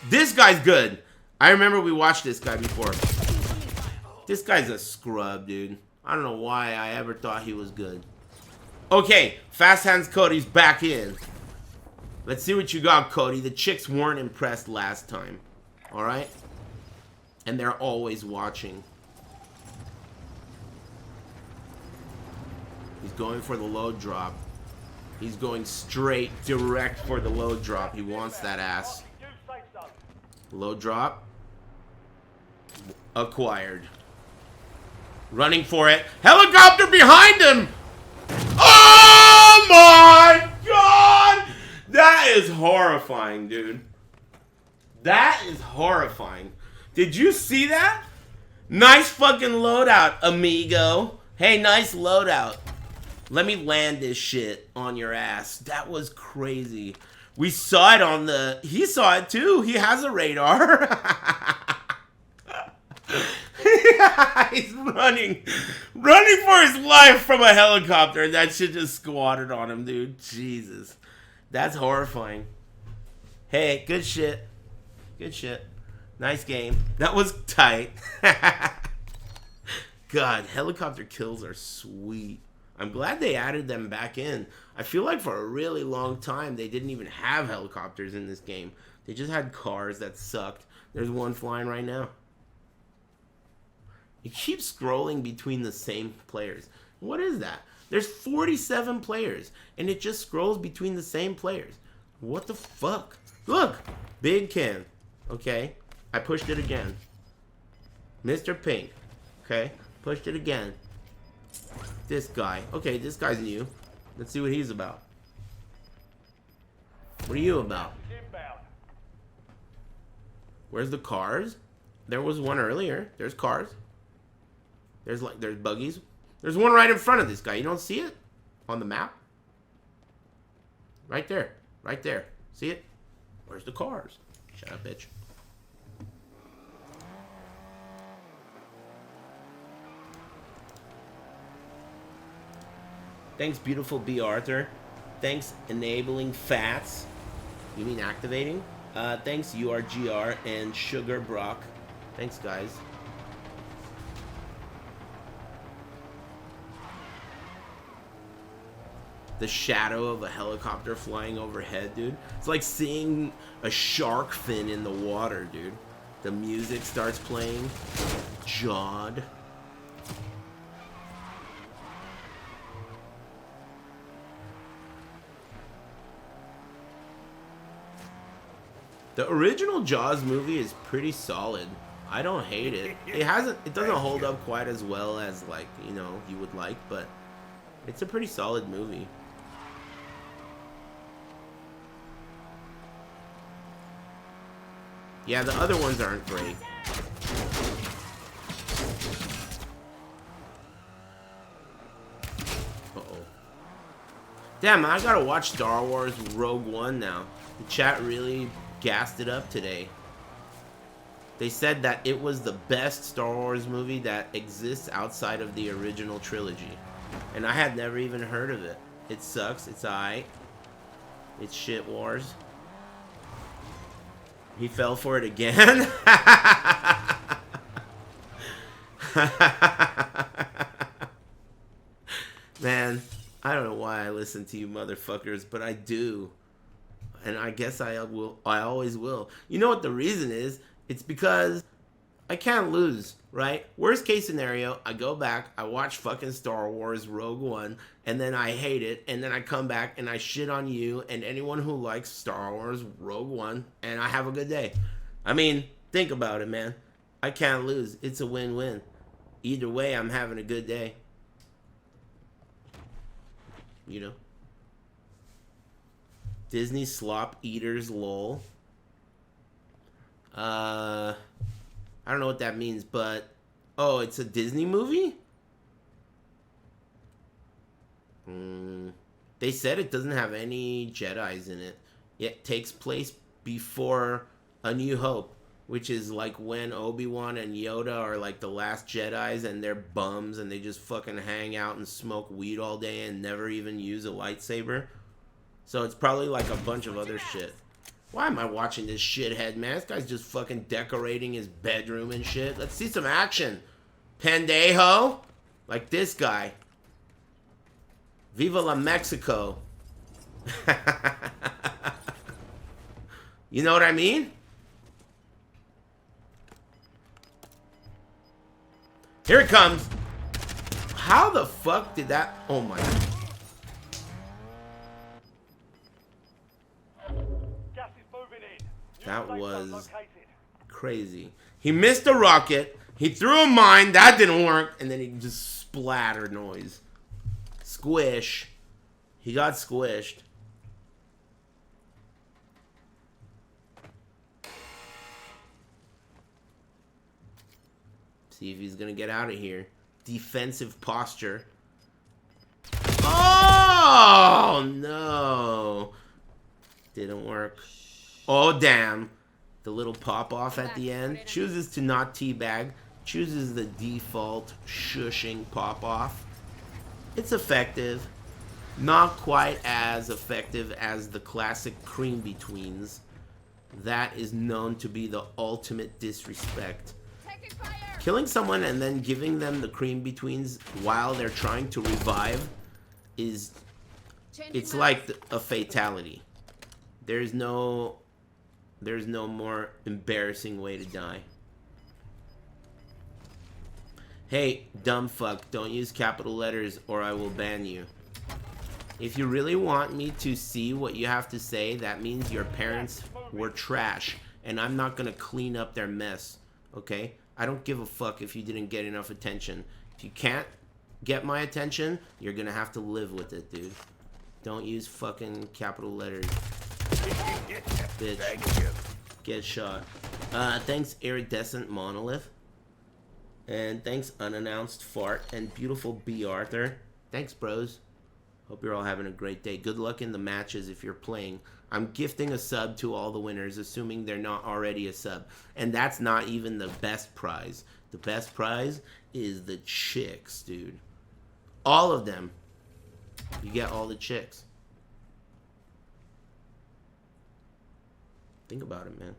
This guy's good. I remember we watched this guy before. This guy's a scrub, dude. I don't know why I ever thought he was good. Okay, Fast Hands Cody's back in. Let's see what you got, Cody. The chicks weren't impressed last time. Alright? And they're always watching. He's going for the load drop. He's going straight, direct for the load drop. He wants that ass. Load drop. Acquired. Running for it. Helicopter behind him! Oh my god! That is horrifying, dude. That is horrifying. Did you see that? Nice fucking loadout, amigo. Hey, nice loadout. Let me land this shit on your ass. That was crazy. We saw it on the... He saw it too. He has a radar. He's running for his life from a helicopter, and that shit just squatted on him, dude. Jesus. That's horrifying. Hey, good shit. Good shit. Nice game. That was tight. God, helicopter kills are sweet. I'm glad they added them back in. I feel like for a really long time, they didn't even have helicopters in this game. They just had cars that sucked. There's one flying right now. It keeps scrolling between the same players. What is that? There's 47 players, and it just scrolls between the same players. What the fuck? Look! Big Kim. Okay. I pushed it again. Mr. Pink. Okay. Pushed it again. This guy. Okay, this guy's new. Let's see what he's about. What are you about? Where's the cars? There was one earlier. There's cars. There's buggies. There's one right in front of this guy. You don't see it? On the map? Right there. Right there. See it? Where's the cars? Shut up, bitch. Thanks, beautiful B. Arthur. Thanks, enabling fats. You mean activating? Thanks, URGR and Sugar Brock. Thanks, guys. the shadow of a helicopter flying overhead, dude. It's like seeing a shark fin in the water, dude. The music starts playing. Jawed. The original Jaws movie is pretty solid. I don't hate it. It doesn't hold up quite as well as, like, you know, you would like, but it's a pretty solid movie. Yeah, the other ones aren't great. Uh-oh. Damn, I gotta watch Star Wars Rogue One now. The chat really gassed it up today. They said that it was the best Star Wars movie that exists outside of the original trilogy. And I had never even heard of it. It sucks. It's alright. It's shit wars. He fell for it again? Man, I don't know why I listen to you motherfuckers, but I do. And I guess I always will. You know what the reason is? It's because I can't lose, right? Worst case scenario, I go back, I watch fucking Star Wars Rogue One, and then I hate it, and then I come back and I shit on you and anyone who likes Star Wars Rogue One, and I have a good day. I mean, think about it, man. I can't lose. It's a win-win. Either way, I'm having a good day. You know? Disney slop eaters, lol. I don't know what that means, but... Oh, it's a Disney movie? They said it doesn't have any Jedis in it. It takes place before A New Hope, which is like when Obi-Wan and Yoda are like the last Jedis and they're bums and they just fucking hang out and smoke weed all day and never even use a lightsaber. So it's probably like a bunch of other shit. Why am I watching this shithead, man? This guy's just fucking decorating his bedroom and shit. Let's see some action. Pendejo. Like this guy. Viva la Mexico. You know what I mean? Here it comes. How the fuck did that... Oh my God. That was crazy. He missed a rocket. He threw a mine. That didn't work. And then he just splatter noise. Squish. He got squished. See if he's going to get out of here. Defensive posture. Oh, no. Didn't work. Oh, damn. The little pop-off at the end. Chooses to not teabag. Chooses the default shushing pop-off. It's effective. Not quite as effective as the classic cream betweens. That is known to be the ultimate disrespect. Killing someone and then giving them the cream betweens while they're trying to revive is... It's like a fatality. There's no more embarrassing way to die. Hey, dumb fuck, don't use capital letters or I will ban you. If you really want me to see what you have to say, that means your parents were trash, and I'm not gonna clean up their mess, okay? I don't give a fuck if you didn't get enough attention. If you can't get my attention, you're gonna have to live with it, dude. Don't use fucking capital letters. Bitch. Thank you. Get shot. Thanks, Iridescent Monolith. And thanks, Unannounced Fart. And beautiful B. Arthur. Thanks, bros. Hope you're all having a great day. Good luck in the matches if you're playing. I'm gifting a sub to all the winners, assuming they're not already a sub. And that's not even the best prize. The best prize is the chicks, dude. All of them. You get all the chicks. Think about it, man.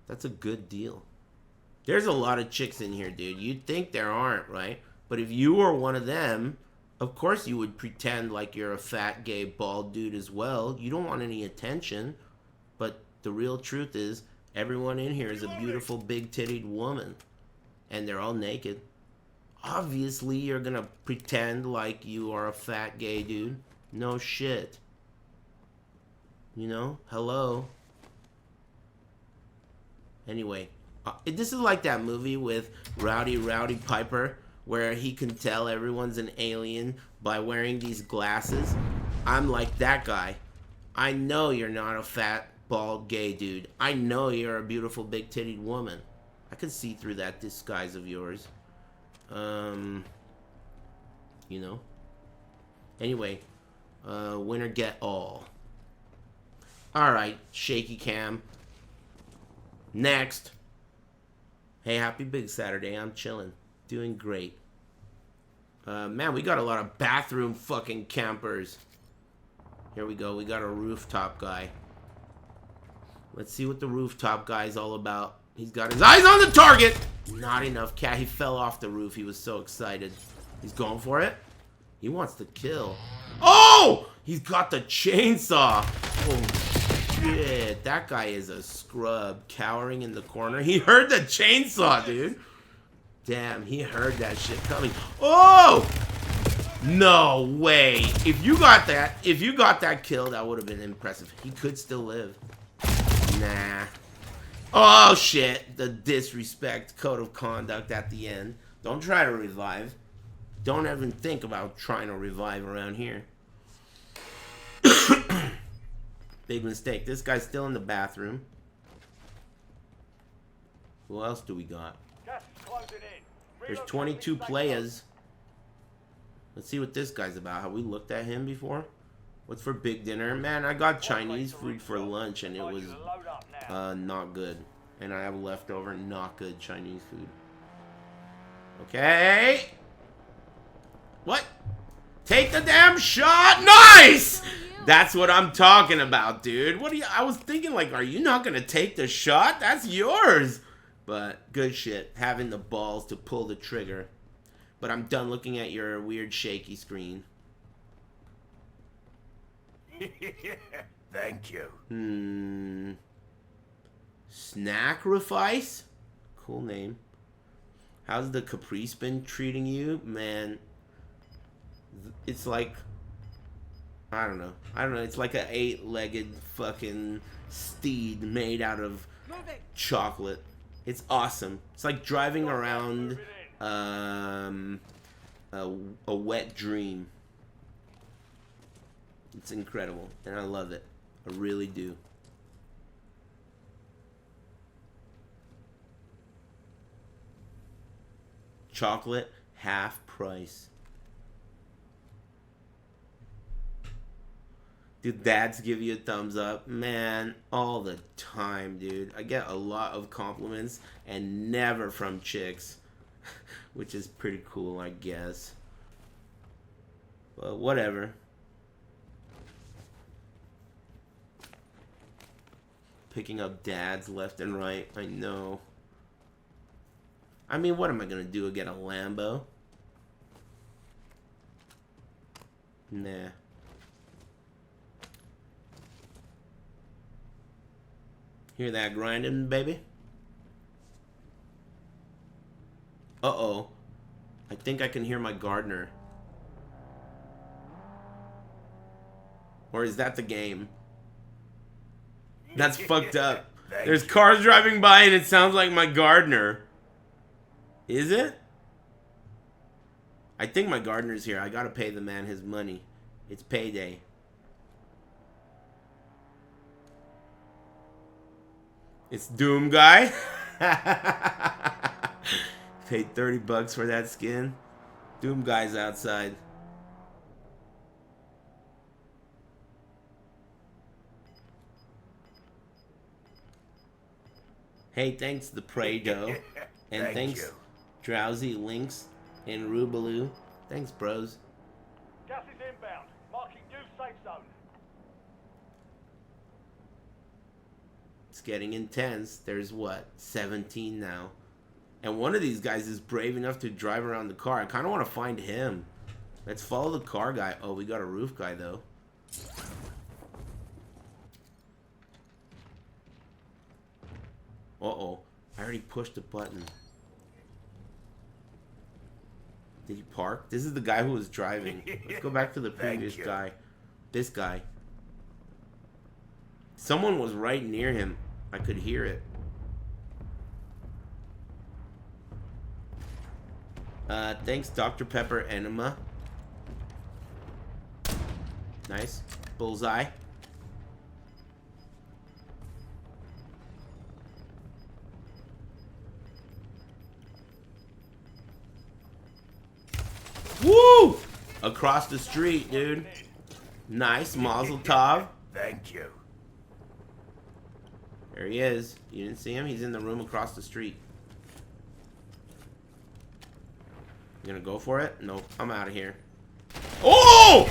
That's a good deal. There's a lot of chicks in here, dude. You'd think there aren't, right? But if you were one of them, Of course you would pretend like you're a fat, gay, bald dude as well. You don't want any attention. But the real truth is, everyone in here is a beautiful, big-titted woman. And they're all naked. Obviously, you're gonna pretend like you are a fat, gay dude. No shit. You know? Hello? Anyway, this is like that movie with Rowdy Piper, where he can tell everyone's an alien by wearing these glasses. I'm like that guy. I know you're not a fat, bald, gay dude. I know you're a beautiful, big-titted woman. I can see through that disguise of yours. You know. Anyway, winner get all. Alright, shaky cam. Next. Hey, happy Big Saturday. I'm chilling. Doing great. Man, we got a lot of bathroom fucking campers. Here we go. We got a rooftop guy. Let's see what the rooftop guy's all about. He's got his eyes on the target. Not enough, cat. He fell off the roof. He was so excited. He's going for it. He wants to kill. Oh! He's got the chainsaw. Oh, shit. That guy is a scrub. Cowering in the corner. He heard the chainsaw, dude. Damn, he heard that shit coming. Oh! No way. If you got that kill, that would have been impressive. He could still live. Nah. Oh, shit. The disrespect code of conduct at the end. Don't try to revive. Don't even think about trying to revive around here. Big mistake. This guy's still in the bathroom. Who else do we got? Gas is closing in. There's 22 players. Let's see what this guy's about. Have we looked at him before? What's for big dinner? Man, I got Chinese food for lunch and it was not good. And I have leftover not good Chinese food. Okay. What? Take the damn shot. Nice! That's what I'm talking about, dude. What are you? I was thinking like, are you not gonna take the shot? That's yours. But good shit. Having the balls to pull the trigger. But I'm done looking at your weird shaky screen. Thank you. Snacrifice? Cool name. How's the Caprice been treating you? Man, it's like, I don't know. It's like an 8-legged fucking steed made out of chocolate. It's awesome. It's like driving around a wet dream. It's incredible, and I love it. I really do. Chocolate, half price. Do dads give you a thumbs up? Man, all the time, dude. I get a lot of compliments, and never from chicks. Which is pretty cool, I guess. But whatever. Picking up dads left and right. I know. I mean, what am I gonna do? Get a Lambo? Nah. Hear that grinding, baby? Uh-oh. I think I can hear my gardener. Or is that the game? That's fucked up. There's cars driving by and it sounds like my gardener. Is it? I think my gardener's here. I gotta pay the man his money. It's payday. It's Doom Guy. Paid 30 bucks for that skin. Doom Guy's outside. Hey, thanks the Prado. And thanks you. Drowsy Lynx and Rubaloo. Thanks, bros. Gas is inbound. Marking new safe zone. It's getting intense. There's what? 17 now. And one of these guys is brave enough to drive around the car. I kind of want to find him. Let's follow the car guy. Oh, we got a roof guy, though. Uh-oh. I already pushed the button. Did he park? This is the guy who was driving. Let's go back to the previous guy. This guy. Someone was right near him. I could hear it. Thanks, Dr. Pepper Enema. Nice. Bullseye. Woo! Across the street, dude. Nice. Mazel tov. Thank you. There he is. You didn't see him? He's in the room across the street. You gonna go for it? Nope. I'm out of here. Oh!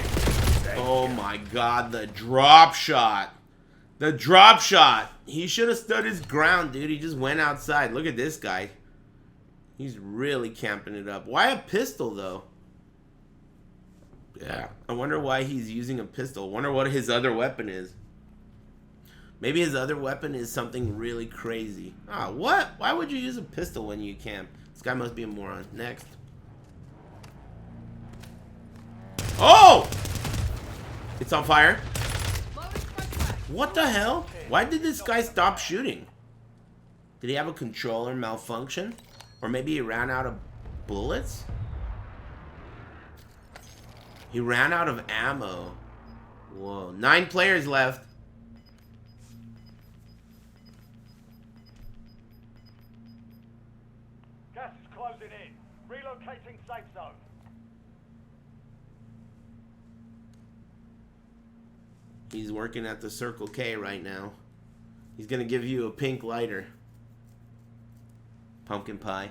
Oh my god, the drop shot. The drop shot. He should have stood his ground, dude. He just went outside. Look at this guy. He's really camping it up. Why a pistol, though? Yeah. I wonder why he's using a pistol. I wonder what his other weapon is. Maybe his other weapon is something really crazy. Ah, what? Why would you use a pistol when you camp? This guy must be a moron. Next. Oh! It's on fire. What the hell? Why did this guy stop shooting? Did he have a controller malfunction? Or maybe he ran out of bullets? He ran out of ammo. Whoa. 9 players left. Gas is closing in. Relocating safe zone. He's working at the Circle K right now. He's gonna give you a pink lighter. Pumpkin pie.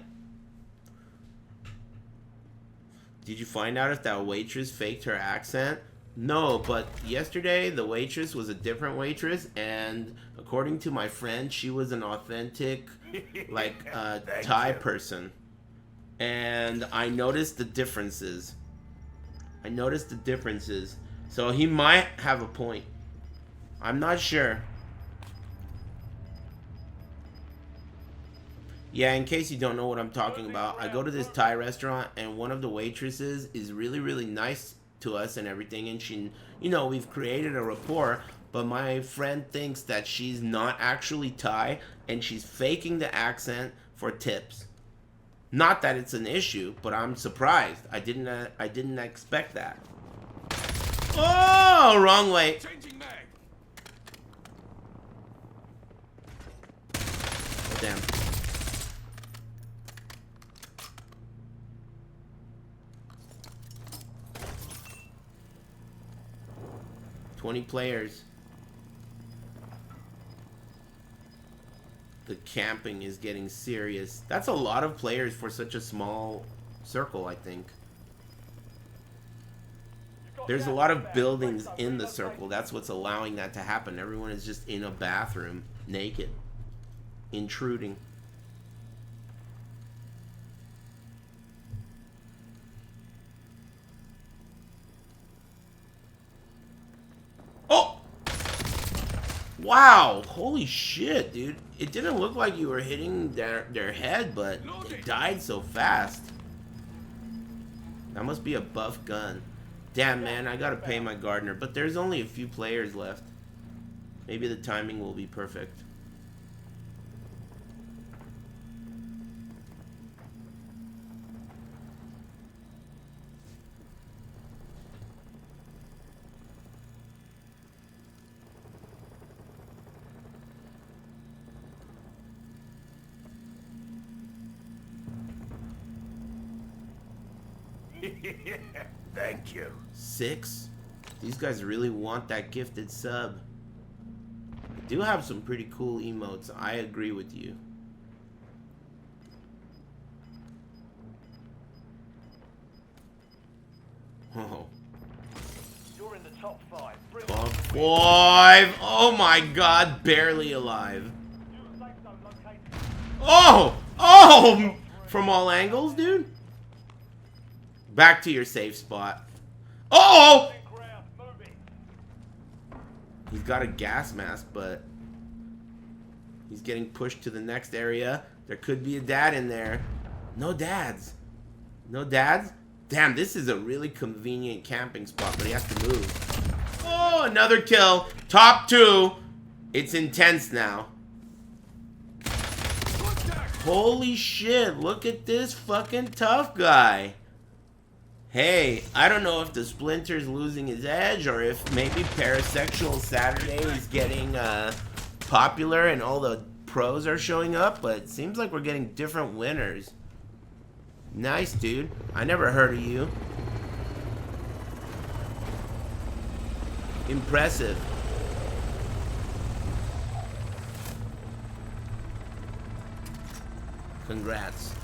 Did you find out if that waitress faked her accent? No, but yesterday the waitress was a different waitress, and according to my friend, she was an authentic, like, Thai person. And I noticed the differences. So he might have a point. I'm not sure. Yeah, in case you don't know what I'm talking about, I go to this Thai restaurant and one of the waitresses is really, really nice to us and everything. And she, you know, we've created a rapport, but my friend thinks that she's not actually Thai and she's faking the accent for tips. Not that it's an issue, but I'm surprised. I didn't expect that. Oh, wrong way. Changing mag. Oh, damn. $20 players. The camping is getting serious. That's a lot of players for such a small circle, I think. There's a lot of buildings in the circle. That's what's allowing that to happen. Everyone is just in a bathroom, naked, intruding. Oh! Wow! Holy shit, dude. It didn't look like you were hitting their head, but they died so fast. That must be a buff gun. Damn, man, I gotta pay my gardener, but there's only a few players left. Maybe the timing will be perfect. Thank you. 6? These guys really want that gifted sub. I do have some pretty cool emotes. I agree with you. Oh. You're in the top 5. Bring Top 5! Oh my god, barely alive. safe zone located. Oh! Oh! From all angles, dude? Back to your safe spot. Oh! Ground, moving. He's got a gas mask, but he's getting pushed to the next area. There could be a dad in there. No dads. No dads? Damn, this is a really convenient camping spot, but he has to move. Oh, another kill. Top 2. It's intense now. Holy shit, look at this fucking tough guy. Hey, I don't know if the Splinter's losing his edge or if maybe Parasexual Saturday is getting popular and all the pros are showing up, but it seems like we're getting different winners. Nice, dude. I never heard of you. Impressive. Congrats.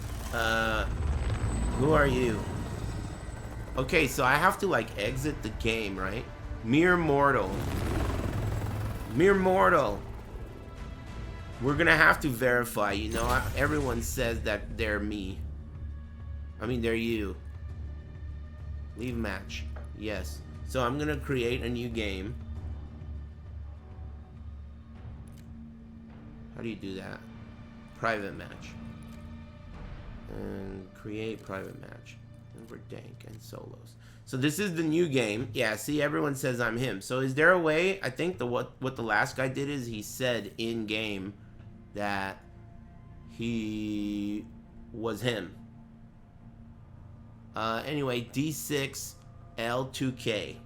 Who are you? Okay, so I have to like exit the game, right? Mere mortal. Mere mortal. We're gonna have to verify, you know, everyone says that they're me. I mean, they're you. Leave match. Yes. So I'm gonna create a new game. How do you do that? Private match. And create private match. Over dank and solos. So this is the new game. Yeah, see, everyone says I'm him. So is there a way? I think what the last guy did is he said in game that he was him. Anyway, D6 L2K.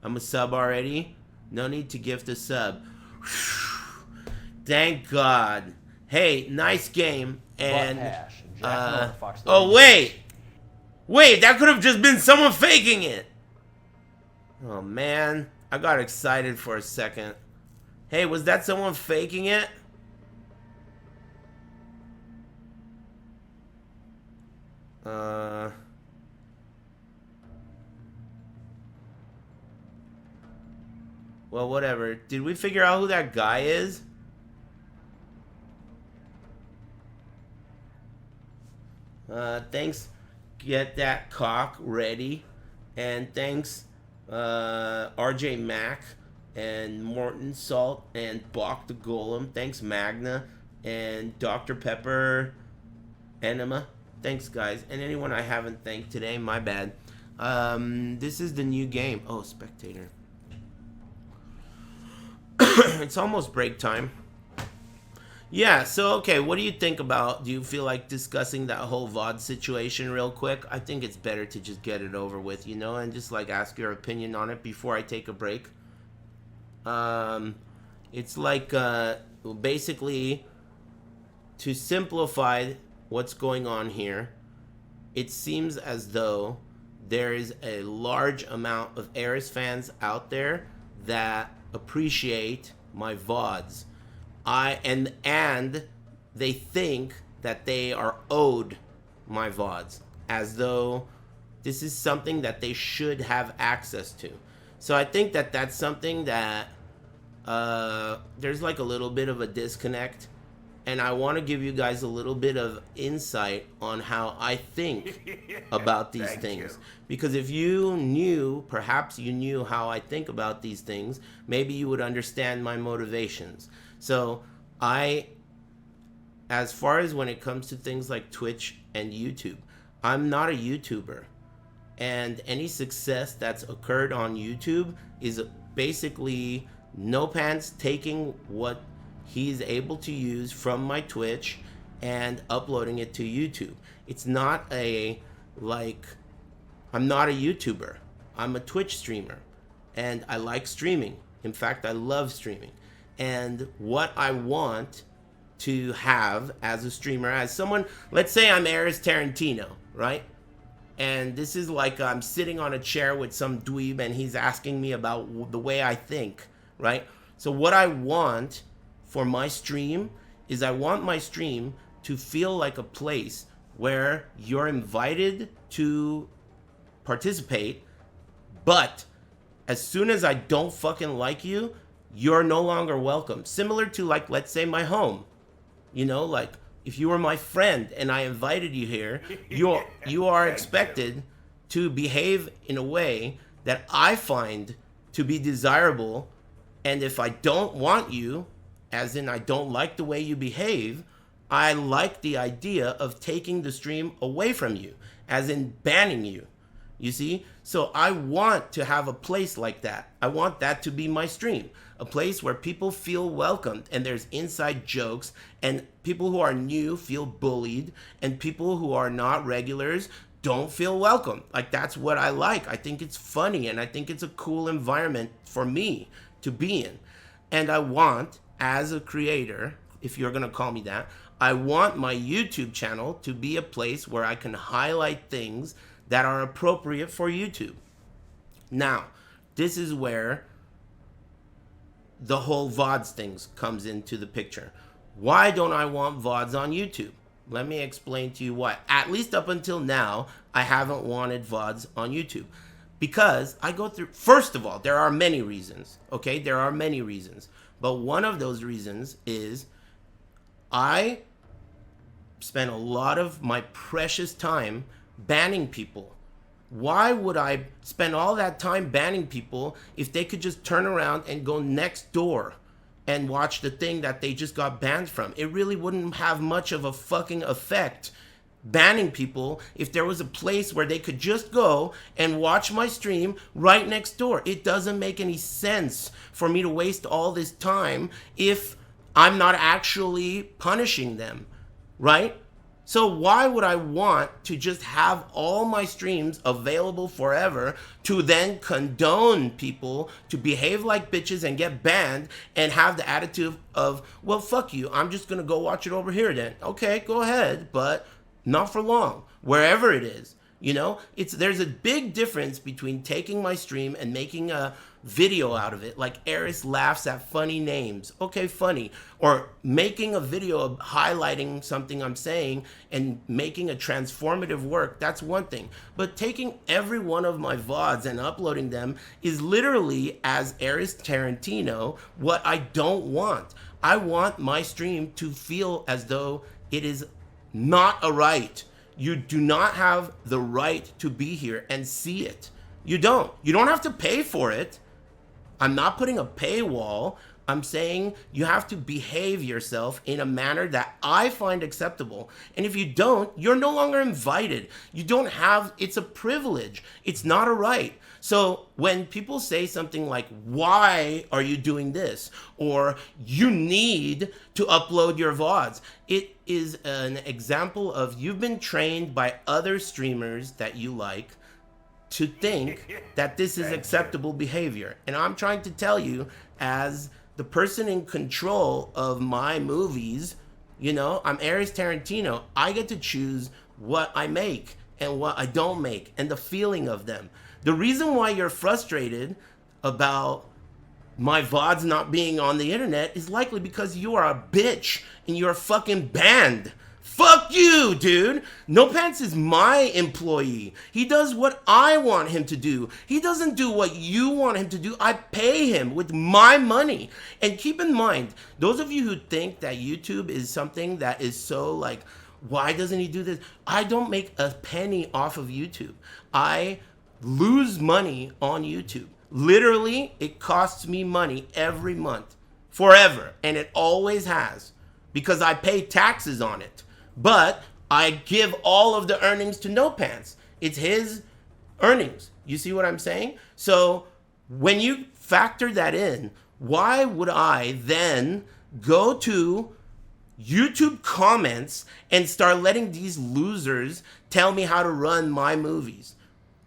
I'm a sub already. No need to gift a sub. Thank God. Hey, nice game. And oh wait. Wait, that could have just been someone faking it. Oh man, I got excited for a second. Hey, was that someone faking it? Well, whatever. Did we figure out who that guy is? Thanks. Get that cock ready. And thanks, RJ Mack and Morton Salt and Bach the Golem. Thanks, Magna and Dr. Pepper Enema. Thanks, guys. And anyone I haven't thanked today, my bad. This is the new game. Oh, spectator. It's almost break time. Yeah, so, okay, what do you think about, do you feel like discussing that whole VOD situation real quick? I think it's better to just get it over with, you know, and just, like, ask your opinion on it before I take a break. It's like, basically, to simplify what's going on here, it seems as though there is a large amount of Aris fans out there that appreciate my VODs. And they think that they are owed my VODs, as though this is something that they should have access to. So I think that that's something that there's like a little bit of a disconnect, and I want to give you guys a little bit of insight on how I think about these things. You. Because if you knew, perhaps you knew how I think about these things, maybe you would understand my motivations. So as far as when it comes to things like Twitch and YouTube, I'm not a YouTuber. And any success that's occurred on YouTube is basically No Pants taking what he's able to use from my Twitch and uploading it to YouTube. It's not I'm not a YouTuber. I'm a Twitch streamer. And I like streaming. In fact, I love streaming. And what I want to have as a streamer, as someone, let's say I'm Aris Tarantino, right? And this is like I'm sitting on a chair with some dweeb and he's asking me about the way I think, right? So what I want for my stream is I want my stream to feel like a place where you're invited to participate, but as soon as I don't fucking like you, you're no longer welcome. Similar to, like, let's say my home. You know, like, if you were my friend and I invited you here, you are expected to behave in a way that I find to be desirable. And if I don't want you, as in I don't like the way you behave, I like the idea of taking the stream away from you, as in banning you. You see? So I want to have a place like that. I want that to be my stream. A place where people feel welcomed and there's inside jokes and people who are new feel bullied and people who are not regulars don't feel welcome. Like, that's what I like. I think it's funny and I think it's a cool environment for me to be in. And I want, as a creator, if you're going to call me that, I want my YouTube channel to be a place where I can highlight things that are appropriate for YouTube. Now, this is where the whole VODs things comes into the picture. Why don't I want VODs on YouTube? Let me explain to you why. At least up until now, I haven't wanted VODs on YouTube. Because I go through, first of all, there are many reasons, okay? There are many reasons. But one of those reasons is I spent a lot of my precious time banning people. Why would I spend all that time banning people if they could just turn around and go next door and watch the thing that they just got banned from? It really wouldn't have much of a fucking effect banning people if there was a place where they could just go and watch my stream right next door. It doesn't make any sense for me to waste all this time if I'm not actually punishing them, right? So why would I want to just have all my streams available forever to then condone people to behave like bitches and get banned and have the attitude of, well, fuck you, I'm just going to go watch it over here then. Okay, go ahead, but not for long, wherever it is. You know, there's a big difference between taking my stream and making a video out of it, like Aris laughs at funny names. Okay, funny. Or making a video of highlighting something I'm saying and making a transformative work, that's one thing. But taking every one of my VODs and uploading them is literally, as Aris Tarantino, what I don't want. I want my stream to feel as though it is not a right. You do not have the right to be here and see it. You don't. You don't have to pay for it. I'm not putting a paywall. I'm saying you have to behave yourself in a manner that I find acceptable. And if you don't, you're no longer invited. You don't have, it's a privilege. It's not a right. So when people say something like, why are you doing this? Or you need to upload your VODs. It is an example of you've been trained by other streamers that you like to think that this is acceptable behavior. And I'm trying to tell you, as the person in control of my movies, you know, I'm Aris Tarantino. I get to choose what I make and what I don't make and the feeling of them. The reason why you're frustrated about my VODs not being on the internet is likely because you are a bitch and you're fucking banned. Fuck you, dude. No Pants is my employee. He does what I want him to do. He doesn't do what you want him to do. I pay him with my money. And keep in mind, those of you who think that YouTube is something that is so like, why doesn't he do this? I don't make a penny off of YouTube. I lose money on YouTube. Literally, it costs me money every month, forever. And it always has, because I pay taxes on it. But I give all of the earnings to No Pants. It's his earnings. You see what I'm saying? So when you factor that in, why would I then go to YouTube comments and start letting these losers tell me how to run my movies?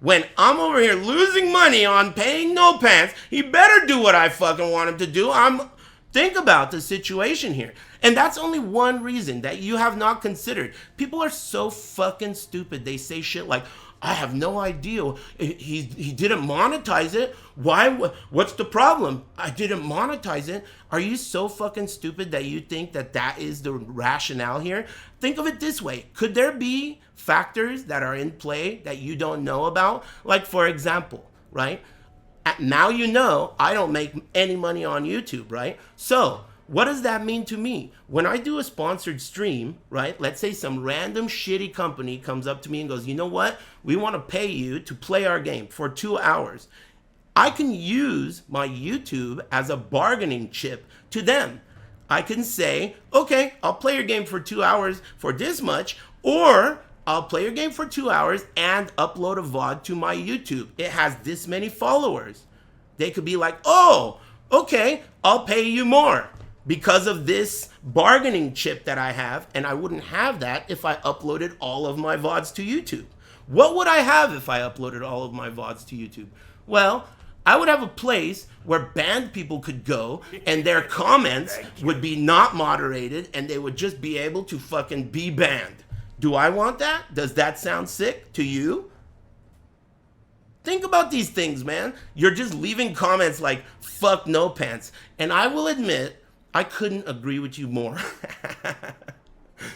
When I'm over here losing money on paying No Pants, he better do what I fucking want him to do. Think about the situation here. And that's only one reason that you have not considered. People are so fucking stupid. They say shit like, I have no idea. He didn't monetize it. Why? What's the problem? I didn't monetize it. Are you so fucking stupid that you think that that is the rationale here? Think of it this way. Could there be factors that are in play that you don't know about? Like, for example, right? Now you know I don't make any money on YouTube, right? So What does that mean to me? When I do a sponsored stream, right? Let's say some random shitty company comes up to me and goes, you know what? We want to pay you to play our game for 2 hours. I can use my YouTube as a bargaining chip to them. I can say, okay, I'll play your game for 2 hours for this much, or I'll play your game for 2 hours and upload a VOD to my YouTube. It has this many followers. They could be like, oh, okay, I'll pay you more because of this bargaining chip that I have, and I wouldn't have that if I uploaded all of my VODs to YouTube. What would I have if I uploaded all of my VODs to YouTube? Well, I would have a place where banned people could go and their comments would be not moderated and they would just be able to fucking be banned. Do I want that? Does that sound sick to you? Think about these things, man. You're just leaving comments like, fuck no pants. And I will admit, I couldn't agree with you more.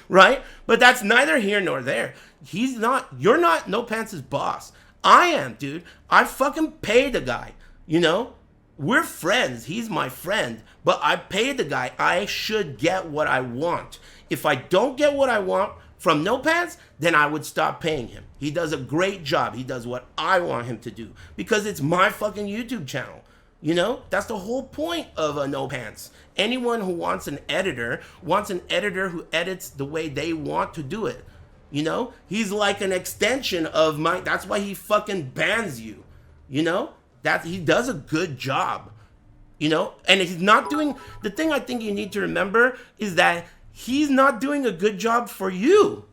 Right? But that's neither here nor there. You're not No Pants' boss. I am, dude. I fucking paid the guy. You know? We're friends. He's my friend. But I paid the guy. I should get what I want. If I don't get what I want from No Pants, then I would stop paying him. He does a great job. He does what I want him to do. Because it's my fucking YouTube channel. You know? That's the whole point of a No Pants. Anyone who wants an editor who edits the way they want to do it. You know? He's like an extension of my... That's why he fucking bans you. You know? That he does a good job. You know? And he's not doing... The thing I think you need to remember is that he's not doing a good job for you.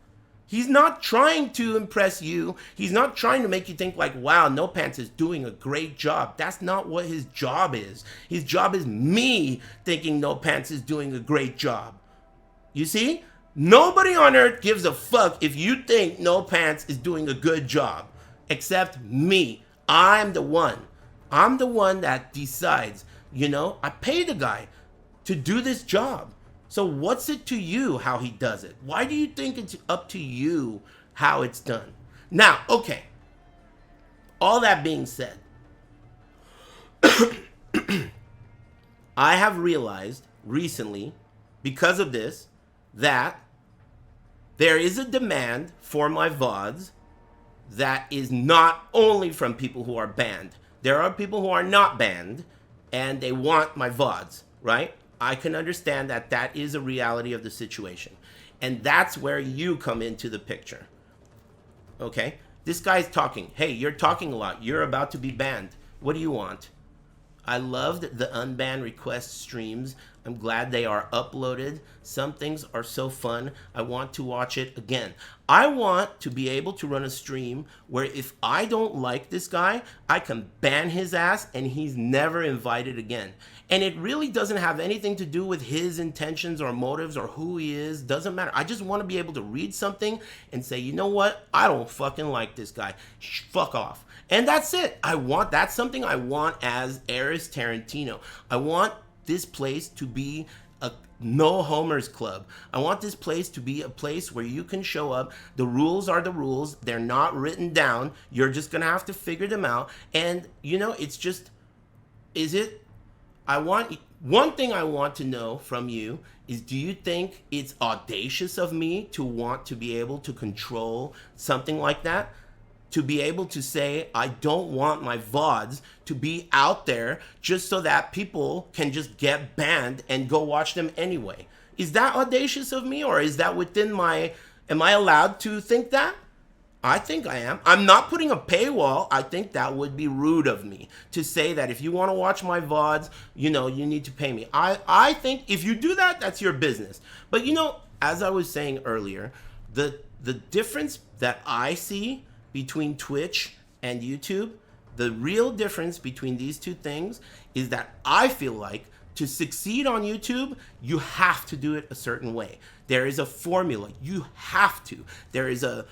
He's not trying to impress you. He's not trying to make you think like, wow, No Pants is doing a great job. That's not what his job is. His job is me thinking No Pants is doing a great job. You see? Nobody on earth gives a fuck if you think No Pants is doing a good job. Except me. I'm the one. I'm the one that decides. You know? I pay the guy to do this job. So what's it to you how he does it? Why do you think it's up to you how it's done? Now, okay. All that being said, I have realized recently, because of this, that there is a demand for my VODs that is not only from people who are banned. There are people who are not banned, and they want my VODs, right? I can understand that that is a reality of the situation. And that's where you come into the picture. Okay? This guy's talking. Hey, you're talking a lot. You're about to be banned. What do you want? I loved the unbanned request streams. I'm glad they are uploaded. Some things are so fun. I want to watch it again. I want to be able to run a stream where if I don't like this guy, I can ban his ass and he's never invited again. And it really doesn't have anything to do with his intentions or motives or who he is. Doesn't matter. I just want to be able to read something and say, you know what? I don't fucking like this guy. Fuck off. And that's it. That's something I want as Aris Tarantino. I want this place to be a no homers club. I want this place to be a place where you can show up. The rules are the rules. They're not written down. You're just going to have to figure them out. And, you know, it's just, one thing I want to know from you is, do you think it's audacious of me to want to be able to control something like that? To be able to say, I don't want my VODs to be out there just so that people can just get banned and go watch them anyway. Is that audacious of me, or is that within am I allowed to think that? I think I am. I'm not putting a paywall. I think that would be rude of me to say that if you want to watch my VODs, you know, you need to pay me. I think if you do that, that's your business. But, you know, as I was saying earlier, the difference that I see between Twitch and YouTube, the real difference between these two things is that I feel like to succeed on YouTube, you have to do it a certain way. There is a formula. You have to. There is a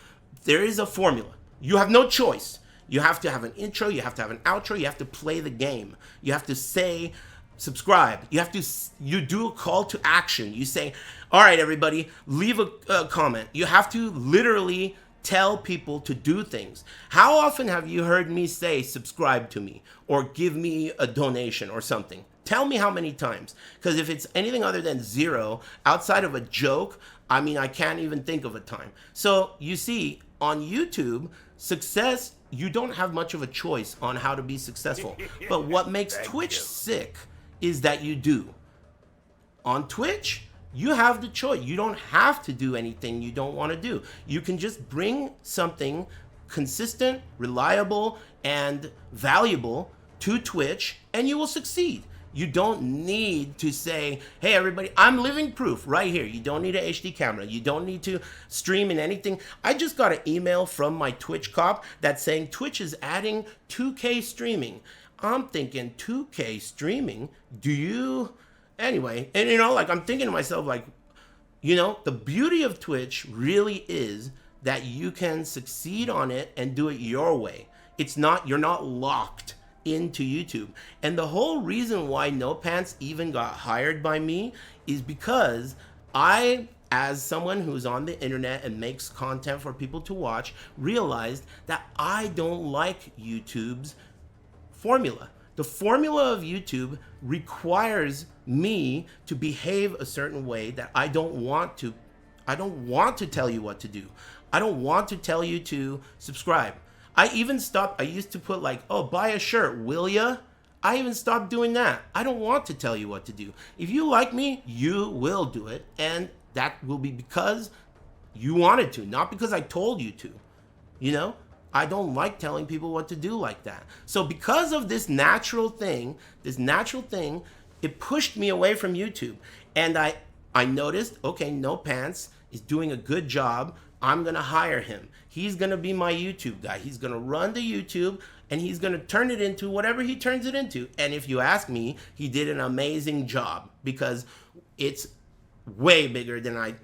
formula. You have no choice. You have to have an intro. You have to have an outro. You have to play the game. You have to say, subscribe. You do a call to action. You say, all right, everybody, leave a comment. You have to literally tell people to do things. How often have you heard me say, subscribe to me or give me a donation or something? Tell me how many times. Because if it's anything other than 0, outside of a joke, I mean, I can't even think of a time. So you see, on YouTube, success, you don't have much of a choice on how to be successful. But what makes Thank Twitch you. sick is that you do. On Twitch, you have the choice. You don't have to do anything you don't want to do. You can just bring something consistent, reliable, and valuable to Twitch, and you will succeed. You don't need to say, hey, everybody, I'm living proof right here. You don't need an HD camera. You don't need to stream in anything. I just got an email from my Twitch cop that's saying Twitch is adding 2K streaming. I'm thinking, 2K streaming? Do you? Anyway, and you know, like, I'm thinking to myself, like, you know, the beauty of Twitch really is that you can succeed on it and do it your way. It's not, you're not locked into YouTube. And the whole reason why No Pants even got hired by me is because I, as someone who's on the internet and makes content for people to watch, realized that I don't like YouTube's formula. The formula of YouTube requires me to behave a certain way that I don't want to. I don't want to tell you what to do. I don't want to tell you to subscribe. I even stopped. I used to put like, oh, buy a shirt, will ya? I even stopped doing that. I don't want to tell you what to do. If you like me, you will do it. And that will be because you wanted to, not because I told you to. You know? I don't like telling people what to do like that. So because of this natural thing, it pushed me away from YouTube. And I noticed, okay, No Pants is doing a good job. I'm going to hire him. He's going to be my YouTube guy. He's going to run the YouTube and he's going to turn it into whatever he turns it into. And if you ask me, he did an amazing job because it's way bigger than I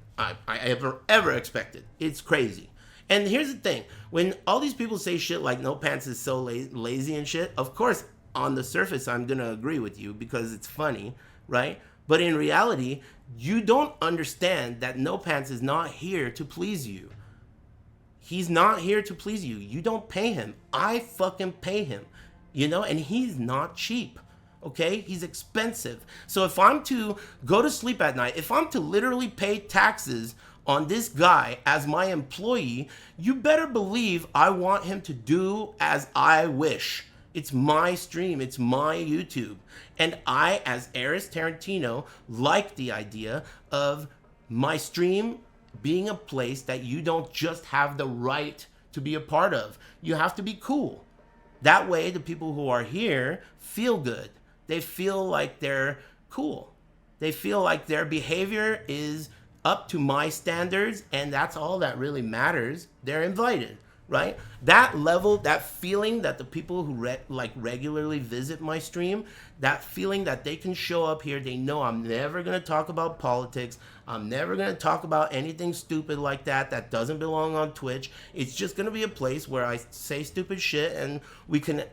ever expected. It's crazy. And here's the thing. When all these people say shit like No Pants is so lazy and shit, of course, on the surface, I'm going to agree with you because it's funny, right? But in reality, you don't understand that No Pants is not here to please you. He's not here to please you. You don't pay him. I fucking pay him, you know, and he's not cheap. Okay, he's expensive. So if I'm to go to sleep at night, if I'm to literally pay taxes on this guy as my employee, you better believe I want him to do as I wish. It's my stream, it's my YouTube. And I, as Aris Tarantino, like the idea of my stream being a place that you don't just have the right to be a part of. You have to be cool. That way, the people who are here feel good. They feel like they're cool. They feel like their behavior is up to my standards, and that's all that really matters. They're invited, right? That level, that feeling that the people who regularly visit my stream, that feeling that they can show up here, they know I'm never going to talk about politics. I'm never going to talk about anything stupid like that doesn't belong on Twitch. It's just going to be a place where I say stupid shit and we can,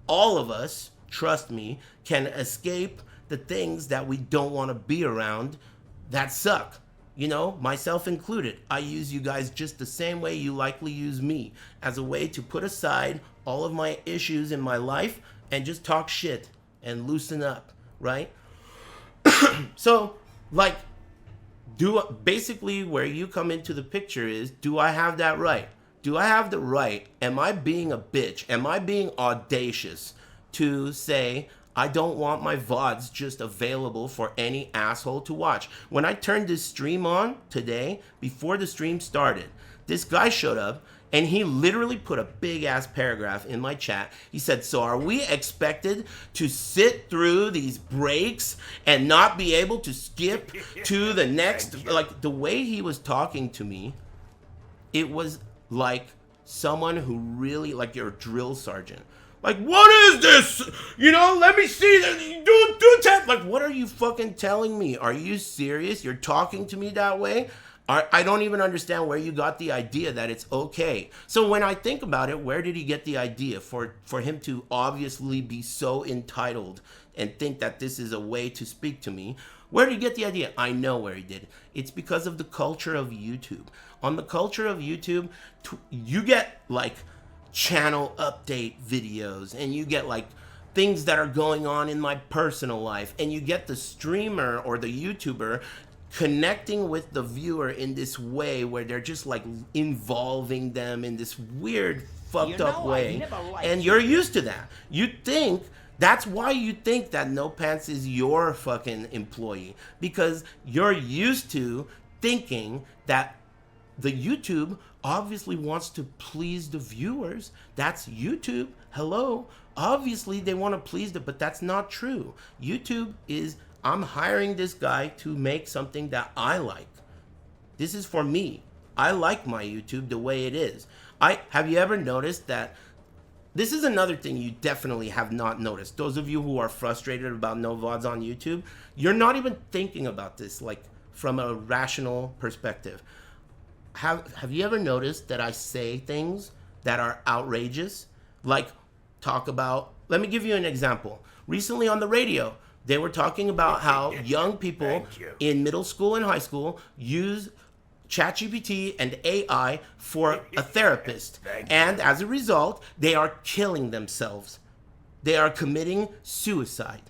all of us, trust me, can escape the things that we don't want to be around that suck. You know, myself included. I use you guys just the same way you likely use me, as a way to put aside all of my issues in my life and just talk shit and loosen up, right? So, like, basically where you come into the picture is, do I have that right? Do I have the right? Am I being a bitch? Am I being audacious to say, I don't want my VODs just available for any asshole to watch? When I turned this stream on today, before the stream started, this guy showed up and he literally put a big ass paragraph in my chat. He said, so are we expected to sit through these breaks and not be able to skip to the next? Like, the way he was talking to me, it was like someone who really, like, you're a drill sergeant. Like, what is this? You know, let me see that. Do tap. Like, what are you fucking telling me? Are you serious? You're talking to me that way? I don't even understand where you got the idea that it's okay. So when I think about it, where did he get the idea for him to obviously be so entitled and think that this is a way to speak to me? Where did he get the idea? I know where he did it. It's because of the culture of YouTube. On the culture of YouTube, you get, like, channel update videos, and you get, like, things that are going on in my personal life. And you get the streamer or the YouTuber connecting with the viewer in this way where they're just like involving them in this weird fucked up way. And you're used to that. You think that's why you think that No Pants is your fucking employee, because you're used to thinking that the YouTube obviously wants to please the viewers. That's YouTube. Hello. Obviously they want to please them, but that's not true. YouTube is, I'm hiring this guy to make something that I like. This is for me. I like my YouTube the way it is. Have you ever noticed that? This is another thing you definitely have not noticed. Those of you who are frustrated about no VODs on YouTube, you're not even thinking about this like from a rational perspective. Have you ever noticed that I say things that are outrageous? Like talk about, let me give you an example. Recently on the radio, they were talking about how young people in middle school and high school use ChatGPT and AI for a therapist. And as a result, they are killing themselves. They are committing suicide.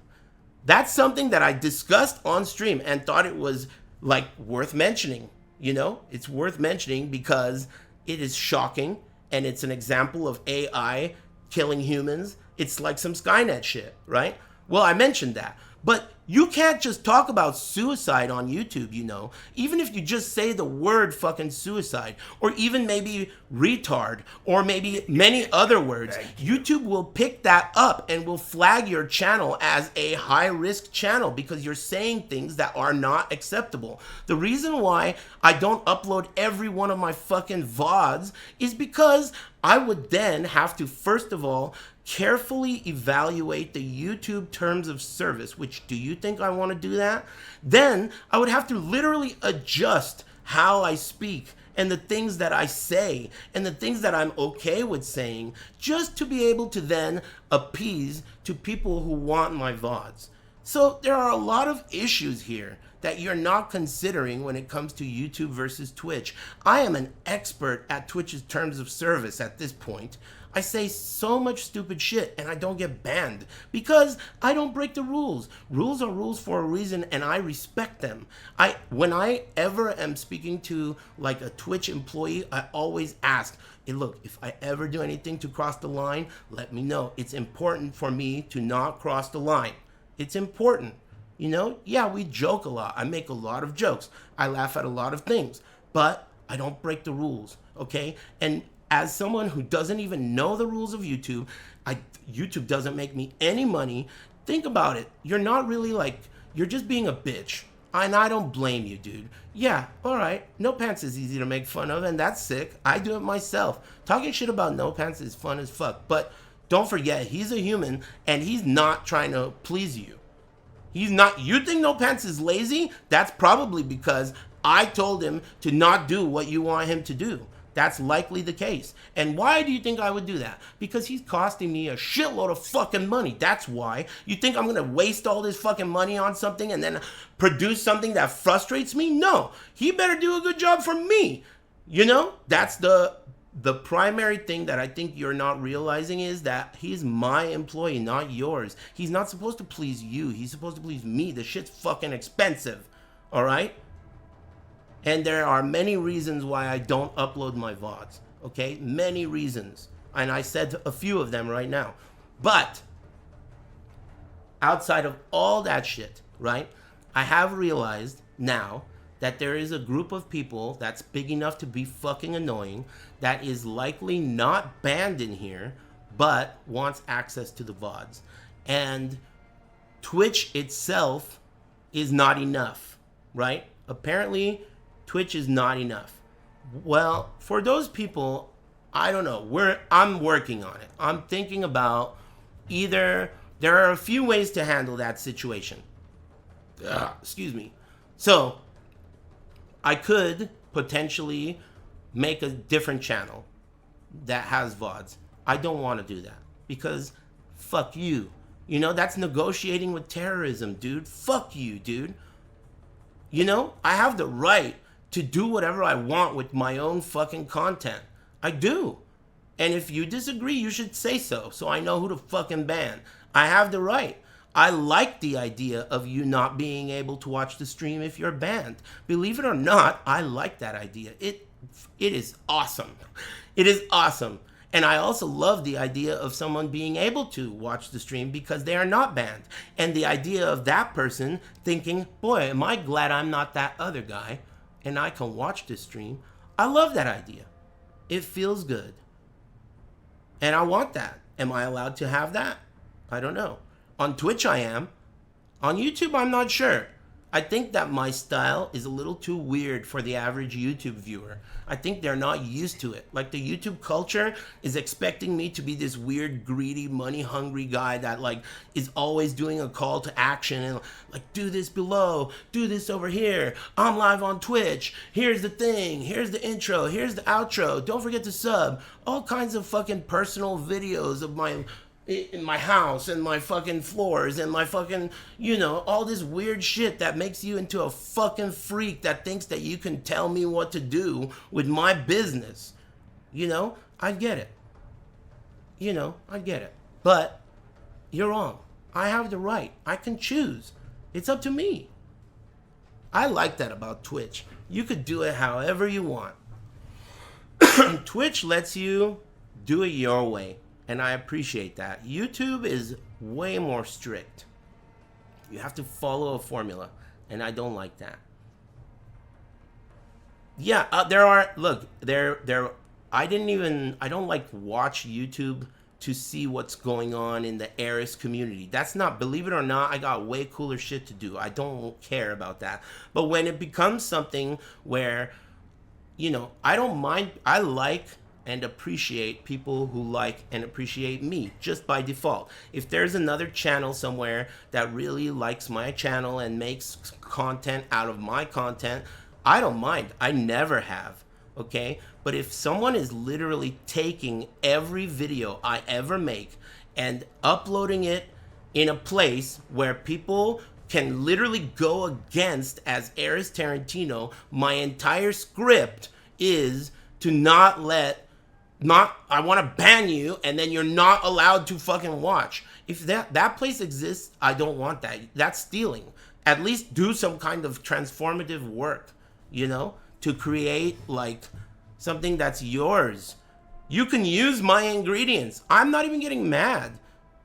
That's something that I discussed on stream and thought it was like worth mentioning. You know, it's worth mentioning because it is shocking and it's an example of AI killing humans. It's like some Skynet shit, right? Well, I mentioned that. But you can't just talk about suicide on YouTube, you know. Even if you just say the word fucking suicide, or even maybe retard, or maybe many other words, YouTube will pick that up and will flag your channel as a high-risk channel because you're saying things that are not acceptable. The reason why I don't upload every one of my fucking VODs is because I would then have to, first of all, carefully evaluate the YouTube terms of service, which do you think I want to do that? Then I would have to literally adjust how I speak and the things that I say and the things that I'm okay with saying just to be able to then appease to people who want my VODs. So there are a lot of issues here that you're not considering when it comes to YouTube versus Twitch. I am an expert at Twitch's terms of service at this point. I say so much stupid shit and I don't get banned because I don't break the rules. Rules are rules for a reason and I respect them. When I ever am speaking to like a Twitch employee, I always ask, hey, look, if I ever do anything to cross the line, let me know. It's important for me to not cross the line. It's important. You know, yeah, we joke a lot. I make a lot of jokes. I laugh at a lot of things, but I don't break the rules, okay? And as someone who doesn't even know the rules of YouTube, YouTube doesn't make me any money. Think about it. You're not really like, you're just being a bitch. And I don't blame you, dude. Yeah, all right. No Pants is easy to make fun of, and that's sick. I do it myself. Talking shit about No Pants is fun as fuck. But don't forget, he's a human, and he's not trying to please you. He's not. You think No Pants is lazy? That's probably because I told him to not do what you want him to do. That's likely the case. And why do you think I would do that? Because he's costing me a shitload of fucking money. That's why. You think I'm going to waste all this fucking money on something and then produce something that frustrates me? No. He better do a good job for me. You know? That's the primary thing that I think you're not realizing is that he's my employee, not yours. He's not supposed to please you. He's supposed to please me. The shit's fucking expensive. All right? And there are many reasons why I don't upload my VODs. Okay? Many reasons. And I said a few of them right now. But outside of all that shit, right? I have realized now that there is a group of people that's big enough to be fucking annoying that is likely not banned in here, but wants access to the VODs. And Twitch itself is not enough, right? Apparently, Twitch is not enough. Well, for those people, I don't know. I'm working on it. I'm thinking about either, there are a few ways to handle that situation. Excuse me. So, I could potentially make a different channel that has VODs. I don't want to do that because fuck you. You know, that's negotiating with terrorism, dude. Fuck you, dude. You know, I have the right to do whatever I want with my own fucking content. I do. And if you disagree, you should say so I know who to fucking ban. I have the right. I like the idea of you not being able to watch the stream if you're banned. Believe it or not, I like that idea. It is awesome. It is awesome. And I also love the idea of someone being able to watch the stream because they are not banned. And the idea of that person thinking, boy, am I glad I'm not that other guy and I can watch this stream. I love that idea. It feels good. And I want that. Am I allowed to have that? I don't know. On Twitch I am. On YouTube I'm not sure. I think that my style is a little too weird for the average YouTube viewer. I think they're not used to it. Like the YouTube culture is expecting me to be this weird, greedy, money-hungry guy that like is always doing a call to action and like, do this below, do this over here. I'm live on Twitch. Here's the thing. Here's the intro. Here's the outro. Don't forget to sub. All kinds of fucking personal videos of my in my house and my fucking floors and my fucking, you know, all this weird shit that makes you into a fucking freak that thinks that you can tell me what to do with my business. You know, I get it. You know, I get it. But you're wrong. I have the right. I can choose. It's up to me. I like that about Twitch. You could do it however you want. Twitch lets you do it your way. And I appreciate that. YouTube is way more strict. You have to follow a formula. And I don't like that. Yeah, there are, look, I don't like watch YouTube to see what's going on in the Aris community. That's not, believe it or not, I got way cooler shit to do. I don't care about that. But when it becomes something where, you know, I don't mind, I like and appreciate people who like and appreciate me just by default. If there's another channel somewhere that really likes my channel and makes content out of my content, I don't mind. I never have, okay? But if someone is literally taking every video I ever make and uploading it in a place where people can literally go against, as Aris Tarantino, my entire script is to not let, I want to ban you, and then you're not allowed to fucking watch. If that place exists, I don't want that. That's stealing. At least do some kind of transformative work, you know, to create like something that's yours. You can use my ingredients. I'm not even getting mad,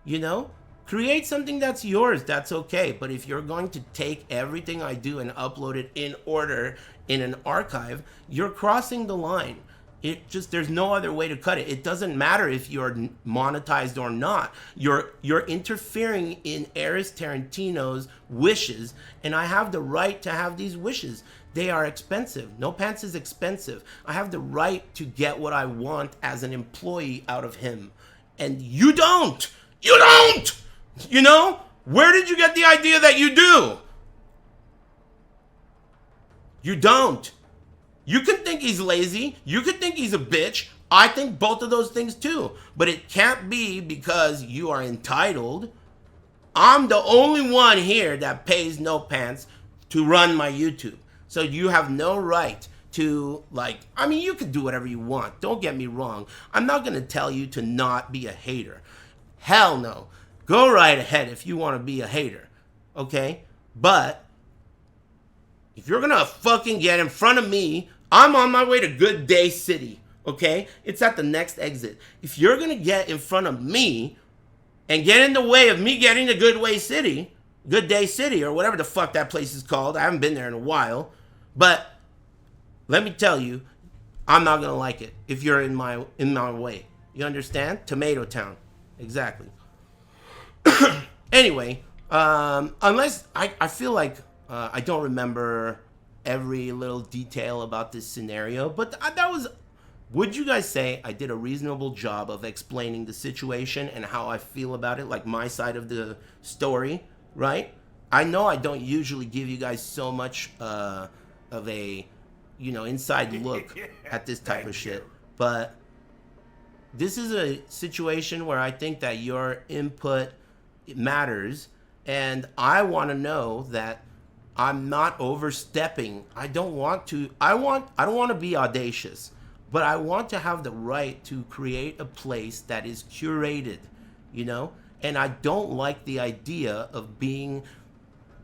you know. Create something that's yours. That's okay. But if you're going to take everything I do and upload it in order in an archive, you're crossing the line. It just, there's no other way to cut it. It doesn't matter if you're monetized or not. You're interfering in Aris Tarantino's wishes, and I have the right to have these wishes. They are expensive. No Pants is expensive. I have the right to get what I want as an employee out of him. And you don't! You don't! You know? Where did you get the idea that you do? You don't. You can think he's lazy. You can think he's a bitch. I think both of those things too. But it can't be because you are entitled. I'm the only one here that pays No Pants to run my YouTube. So you have no right to, like, I mean, you can do whatever you want. Don't get me wrong. I'm not going to tell you to not be a hater. Hell no. Go right ahead if you want to be a hater. Okay? But if you're gonna fucking get in front of me, I'm on my way to Good Day City, okay? It's at the next exit. If you're gonna get in front of me and get in the way of me getting to Good Day City, or whatever the fuck that place is called, I haven't been there in a while, but let me tell you, I'm not gonna like it if you're in my way. You understand? Tomato Town, exactly. Anyway, unless I feel like I don't remember every little detail about this scenario, but that was, would you guys say I did a reasonable job of explaining the situation and how I feel about it, like my side of the story, right? I know I don't usually give you guys so much of a, you know, inside look at this type of shit, but this is a situation where I think that your input matters, and I want to know that I'm not overstepping. I don't want to be audacious, but I want to have the right to create a place that is curated, you know? And I don't like the idea of being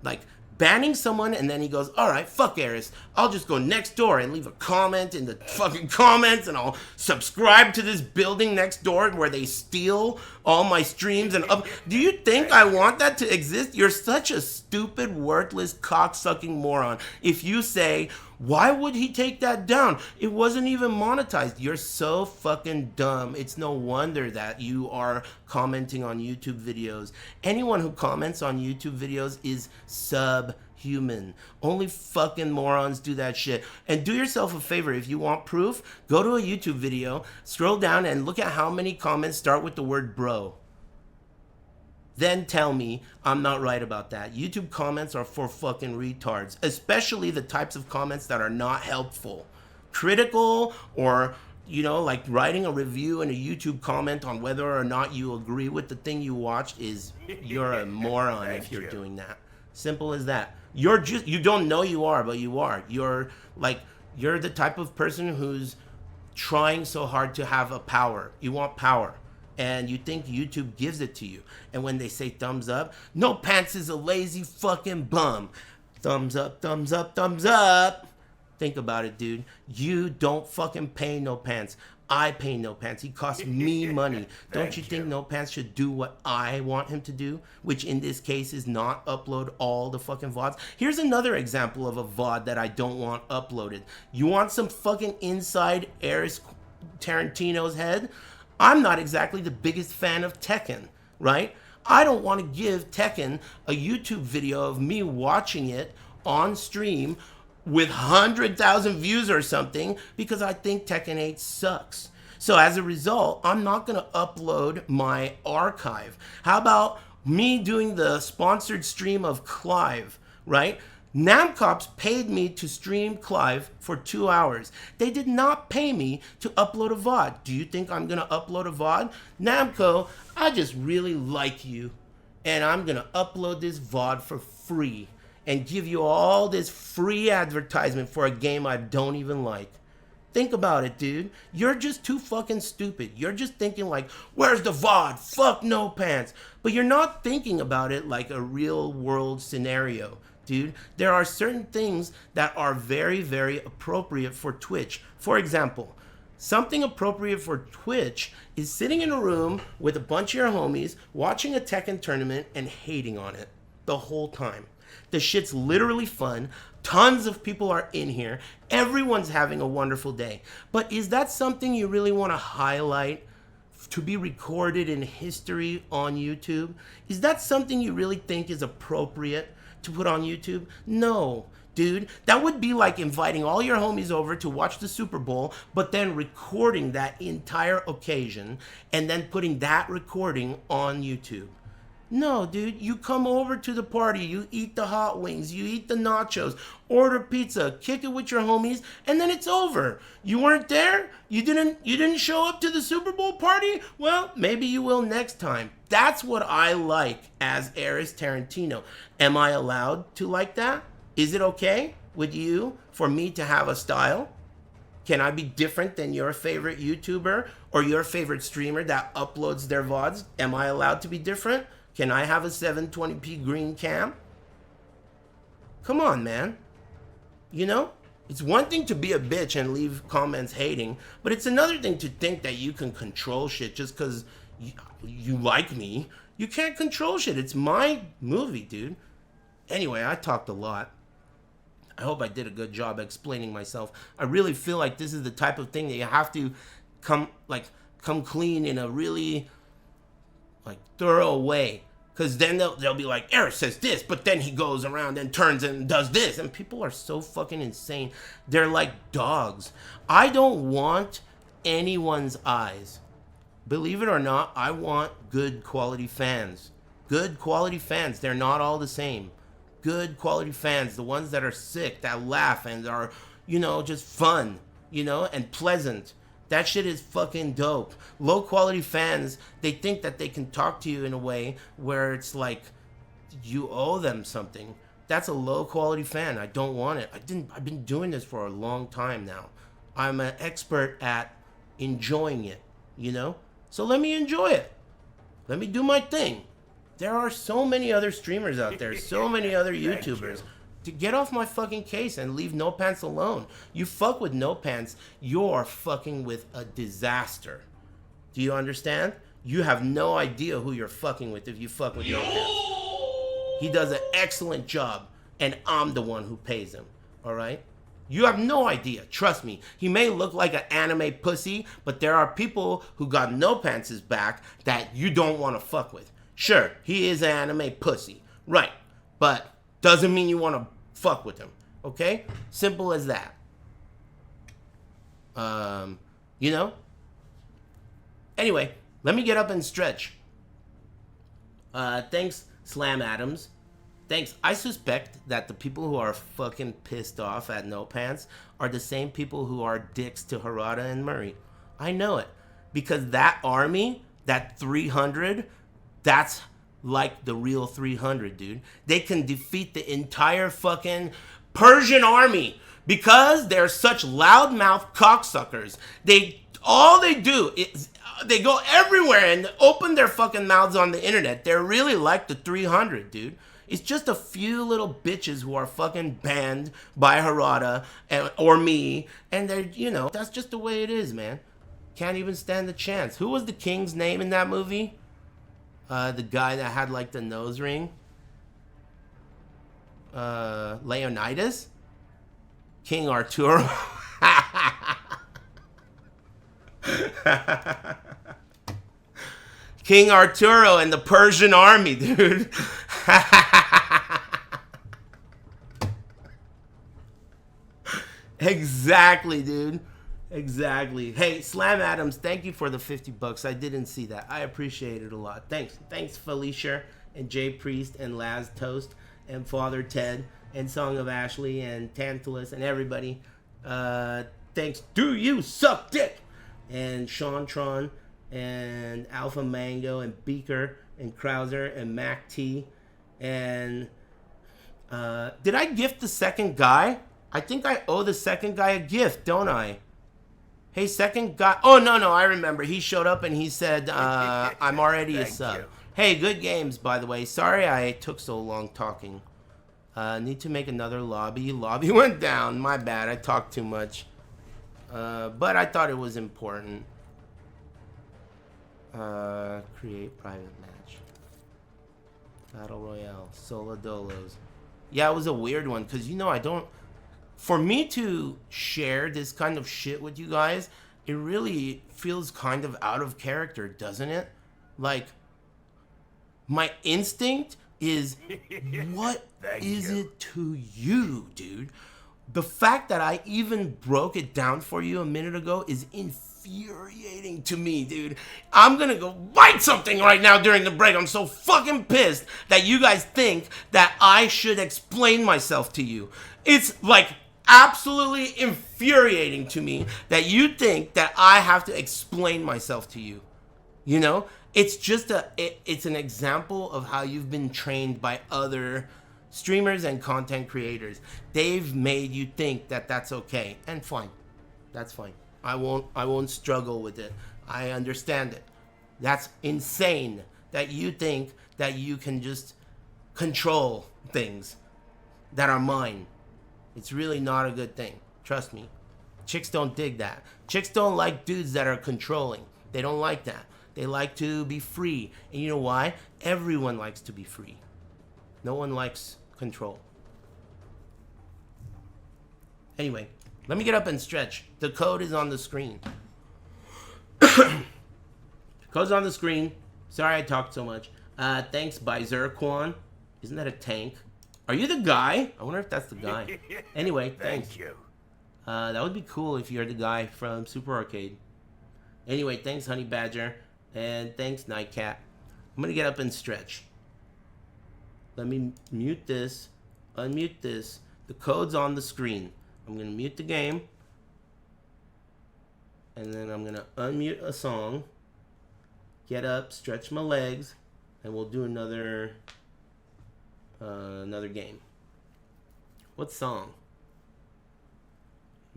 like banning someone and then he goes, all right, fuck Aris. I'll just go next door and leave a comment in the fucking comments and I'll subscribe to this building next door where they steal all my streams and up. Do you think I want that to exist? You're such a stupid, worthless, cocksucking moron. If you say, why would he take that down? It wasn't even monetized. You're so fucking dumb. It's no wonder that you are commenting on YouTube videos. Anyone who comments on YouTube videos is subhuman. Only fucking morons do that shit. And do yourself a favor. If you want proof, go to a YouTube video, scroll down and look at how many comments start with the word bro. Then tell me I'm not right about that. YouTube comments are for fucking retards, especially the types of comments that are not helpful. Critical or, you know, like writing a review in a YouTube comment on whether or not you agree with the thing you watched is, you're a moron if you're doing that. Simple as that. You don't know you are, but you are. You're the type of person who's trying so hard to have a power. You want power. And you think YouTube gives it to you. And when they say thumbs up, No Pants is a lazy fucking bum. Thumbs up, thumbs up, thumbs up. Think about it, dude. You don't fucking pay No Pants. I pay No Pants. He costs me money. Don't you think No Pants should do what I want him to do? Which in this case is not upload all the fucking VODs. Here's another example of a VOD that I don't want uploaded. You want some fucking inside Aris Tarantino's head? I'm not exactly the biggest fan of Tekken, right? I don't want to give Tekken a YouTube video of me watching it on stream with 100,000 views or something because I think Tekken 8 sucks. So as a result, I'm not going to upload my archive. How about me doing the sponsored stream of Clive, right? Namcops paid me to stream Clive for 2 hours. They did not pay me to upload a VOD. Do you think I'm going to upload a VOD? Namco, I just really like you. And I'm going to upload this VOD for free and give you all this free advertisement for a game I don't even like. Think about it, dude. You're just too fucking stupid. You're just thinking like, where's the VOD? Fuck No Pants. But you're not thinking about it like a real world scenario. Dude, there are certain things that are very, very appropriate for Twitch. For example, something appropriate for Twitch is sitting in a room with a bunch of your homies, watching a Tekken tournament and hating on it the whole time. The shit's literally fun. Tons of people are in here. Everyone's having a wonderful day. But is that something you really want to highlight to be recorded in history on YouTube? Is that something you really think is appropriate to put on YouTube? No, dude. That would be like inviting all your homies over to watch the Super Bowl, but then recording that entire occasion and then putting that recording on YouTube. No, dude, you come over to the party, you eat the hot wings, you eat the nachos, order pizza, kick it with your homies, and then it's over. You weren't there? You didn't show up to the Super Bowl party? Well, maybe you will next time. That's what I like as Aris Tarantino. Am I allowed to like that? Is it okay with you for me to have a style? Can I be different than your favorite YouTuber or your favorite streamer that uploads their VODs? Am I allowed to be different? Can I have a 720p green cam? Come on, man. You know? It's one thing to be a bitch and leave comments hating, but it's another thing to think that you can control shit just because you like me. You can't control shit. It's my movie, dude. Anyway, I talked a lot. I hope I did a good job explaining myself. I really feel like this is the type of thing that you have to come clean in a really thorough way. Because then they'll be like, Aris says this, but then he goes around and turns and does this. And people are so fucking insane. They're like dogs. I don't want anyone's eyes. Believe it or not, I want good quality fans. Good quality fans. They're not all the same. Good quality fans. The ones that are sick, that laugh and are, just fun, and pleasant. That shit is fucking dope. Low quality fans, they think that they can talk to you in a way where it's like you owe them something. That's a low quality fan. I don't want it. I've been doing this for a long time now. I'm an expert at enjoying it, So let me enjoy it. Let me do my thing. There are so many other streamers out there, so many other Thank YouTubers. you. To get off my fucking case and leave No Pants alone. You fuck with No Pants, you're fucking with a disaster. Do you understand? You have no idea who you're fucking with if you fuck with No Pants. He does an excellent job, and I'm the one who pays him. All right? You have no idea. Trust me. He may look like an anime pussy, but there are people who got No Pants' back that you don't want to fuck with. Sure, he is an anime pussy. Right. But doesn't mean you want to fuck with him. Okay? Simple as that. You know? Anyway, let me get up and stretch. Thanks, Slam Adams. Thanks. I suspect that the people who are fucking pissed off at No Pants are the same people who are dicks to Harada and Murray. I know it. Because that army, that 300, that's like the real 300, dude. They can defeat the entire fucking Persian army because they're such loudmouth cocksuckers. All they do is they go everywhere and open their fucking mouths on the internet. They're really like the 300, dude. It's just a few little bitches who are fucking banned by Harada or me, and they're, you know, that's just the way it is, man. Can't even stand the chance. Who was the king's name in that movie? The guy that had like the nose ring? Leonidas? King Arturo? King Arturo and the Persian army, dude. Exactly, dude. Exactly. Hey, Slam Adams, thank you for the $50. I didn't see that. I appreciate it a lot. Thanks. Thanks, Felicia and Jay Priest and Laz Toast and Father Ted and Song of Ashley and Tantalus and everybody. Thanks. Do you suck dick? And Sean Tron and Alpha Mango and Beaker and Krauser and Mac T. And did I gift the second guy? I think I owe the second guy a gift, don't I? Hey, second guy. Oh, no, I remember. He showed up and he said, I'm already a sub. you. Hey, good games, by the way. Sorry I took so long talking. Need to make another lobby. Lobby went down. My bad. I talked too much. But I thought it was important. Create private match. Battle Royale. Solo Dolos. Yeah, it was a weird one because, you know, I don't... For me to share this kind of shit with you guys, it really feels kind of out of character, doesn't it? Like, my instinct is, what is it to you, dude? The fact that I even broke it down for you a minute ago is infuriating to me, dude. I'm gonna go bite something right now during the break. I'm so fucking pissed that you guys think that I should explain myself to you. It's like absolutely infuriating to me that you think that I have to explain myself to you. You know? It's just it's an example of how you've been trained by other streamers and content creators. They've made you think that that's okay, and fine. That's fine. I won't struggle with it. I understand it. That's insane that you think that you can just control things that are mine. It's really not a good thing. Trust me. Chicks don't dig that. Chicks don't like dudes that are controlling. They don't like that. They like to be free. And you know why? Everyone likes to be free. No one likes control. Anyway, let me get up and stretch. The code is on the screen. Code's on the screen. Sorry I talked so much. Thanks, Bizerquan. Isn't that a tank? Are you the guy? I wonder if that's the guy. Anyway, thanks. Thank you. That would be cool if you're the guy from Super Arcade. Anyway, thanks, Honey Badger. And thanks, Nightcat. I'm going to get up and stretch. Let me mute this. Unmute this. The code's on the screen. I'm going to mute the game. And then I'm going to unmute a song. Get up, stretch my legs. And we'll do another game. What song?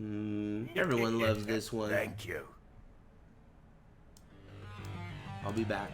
Everyone loves this one. Thank you. I'll be back.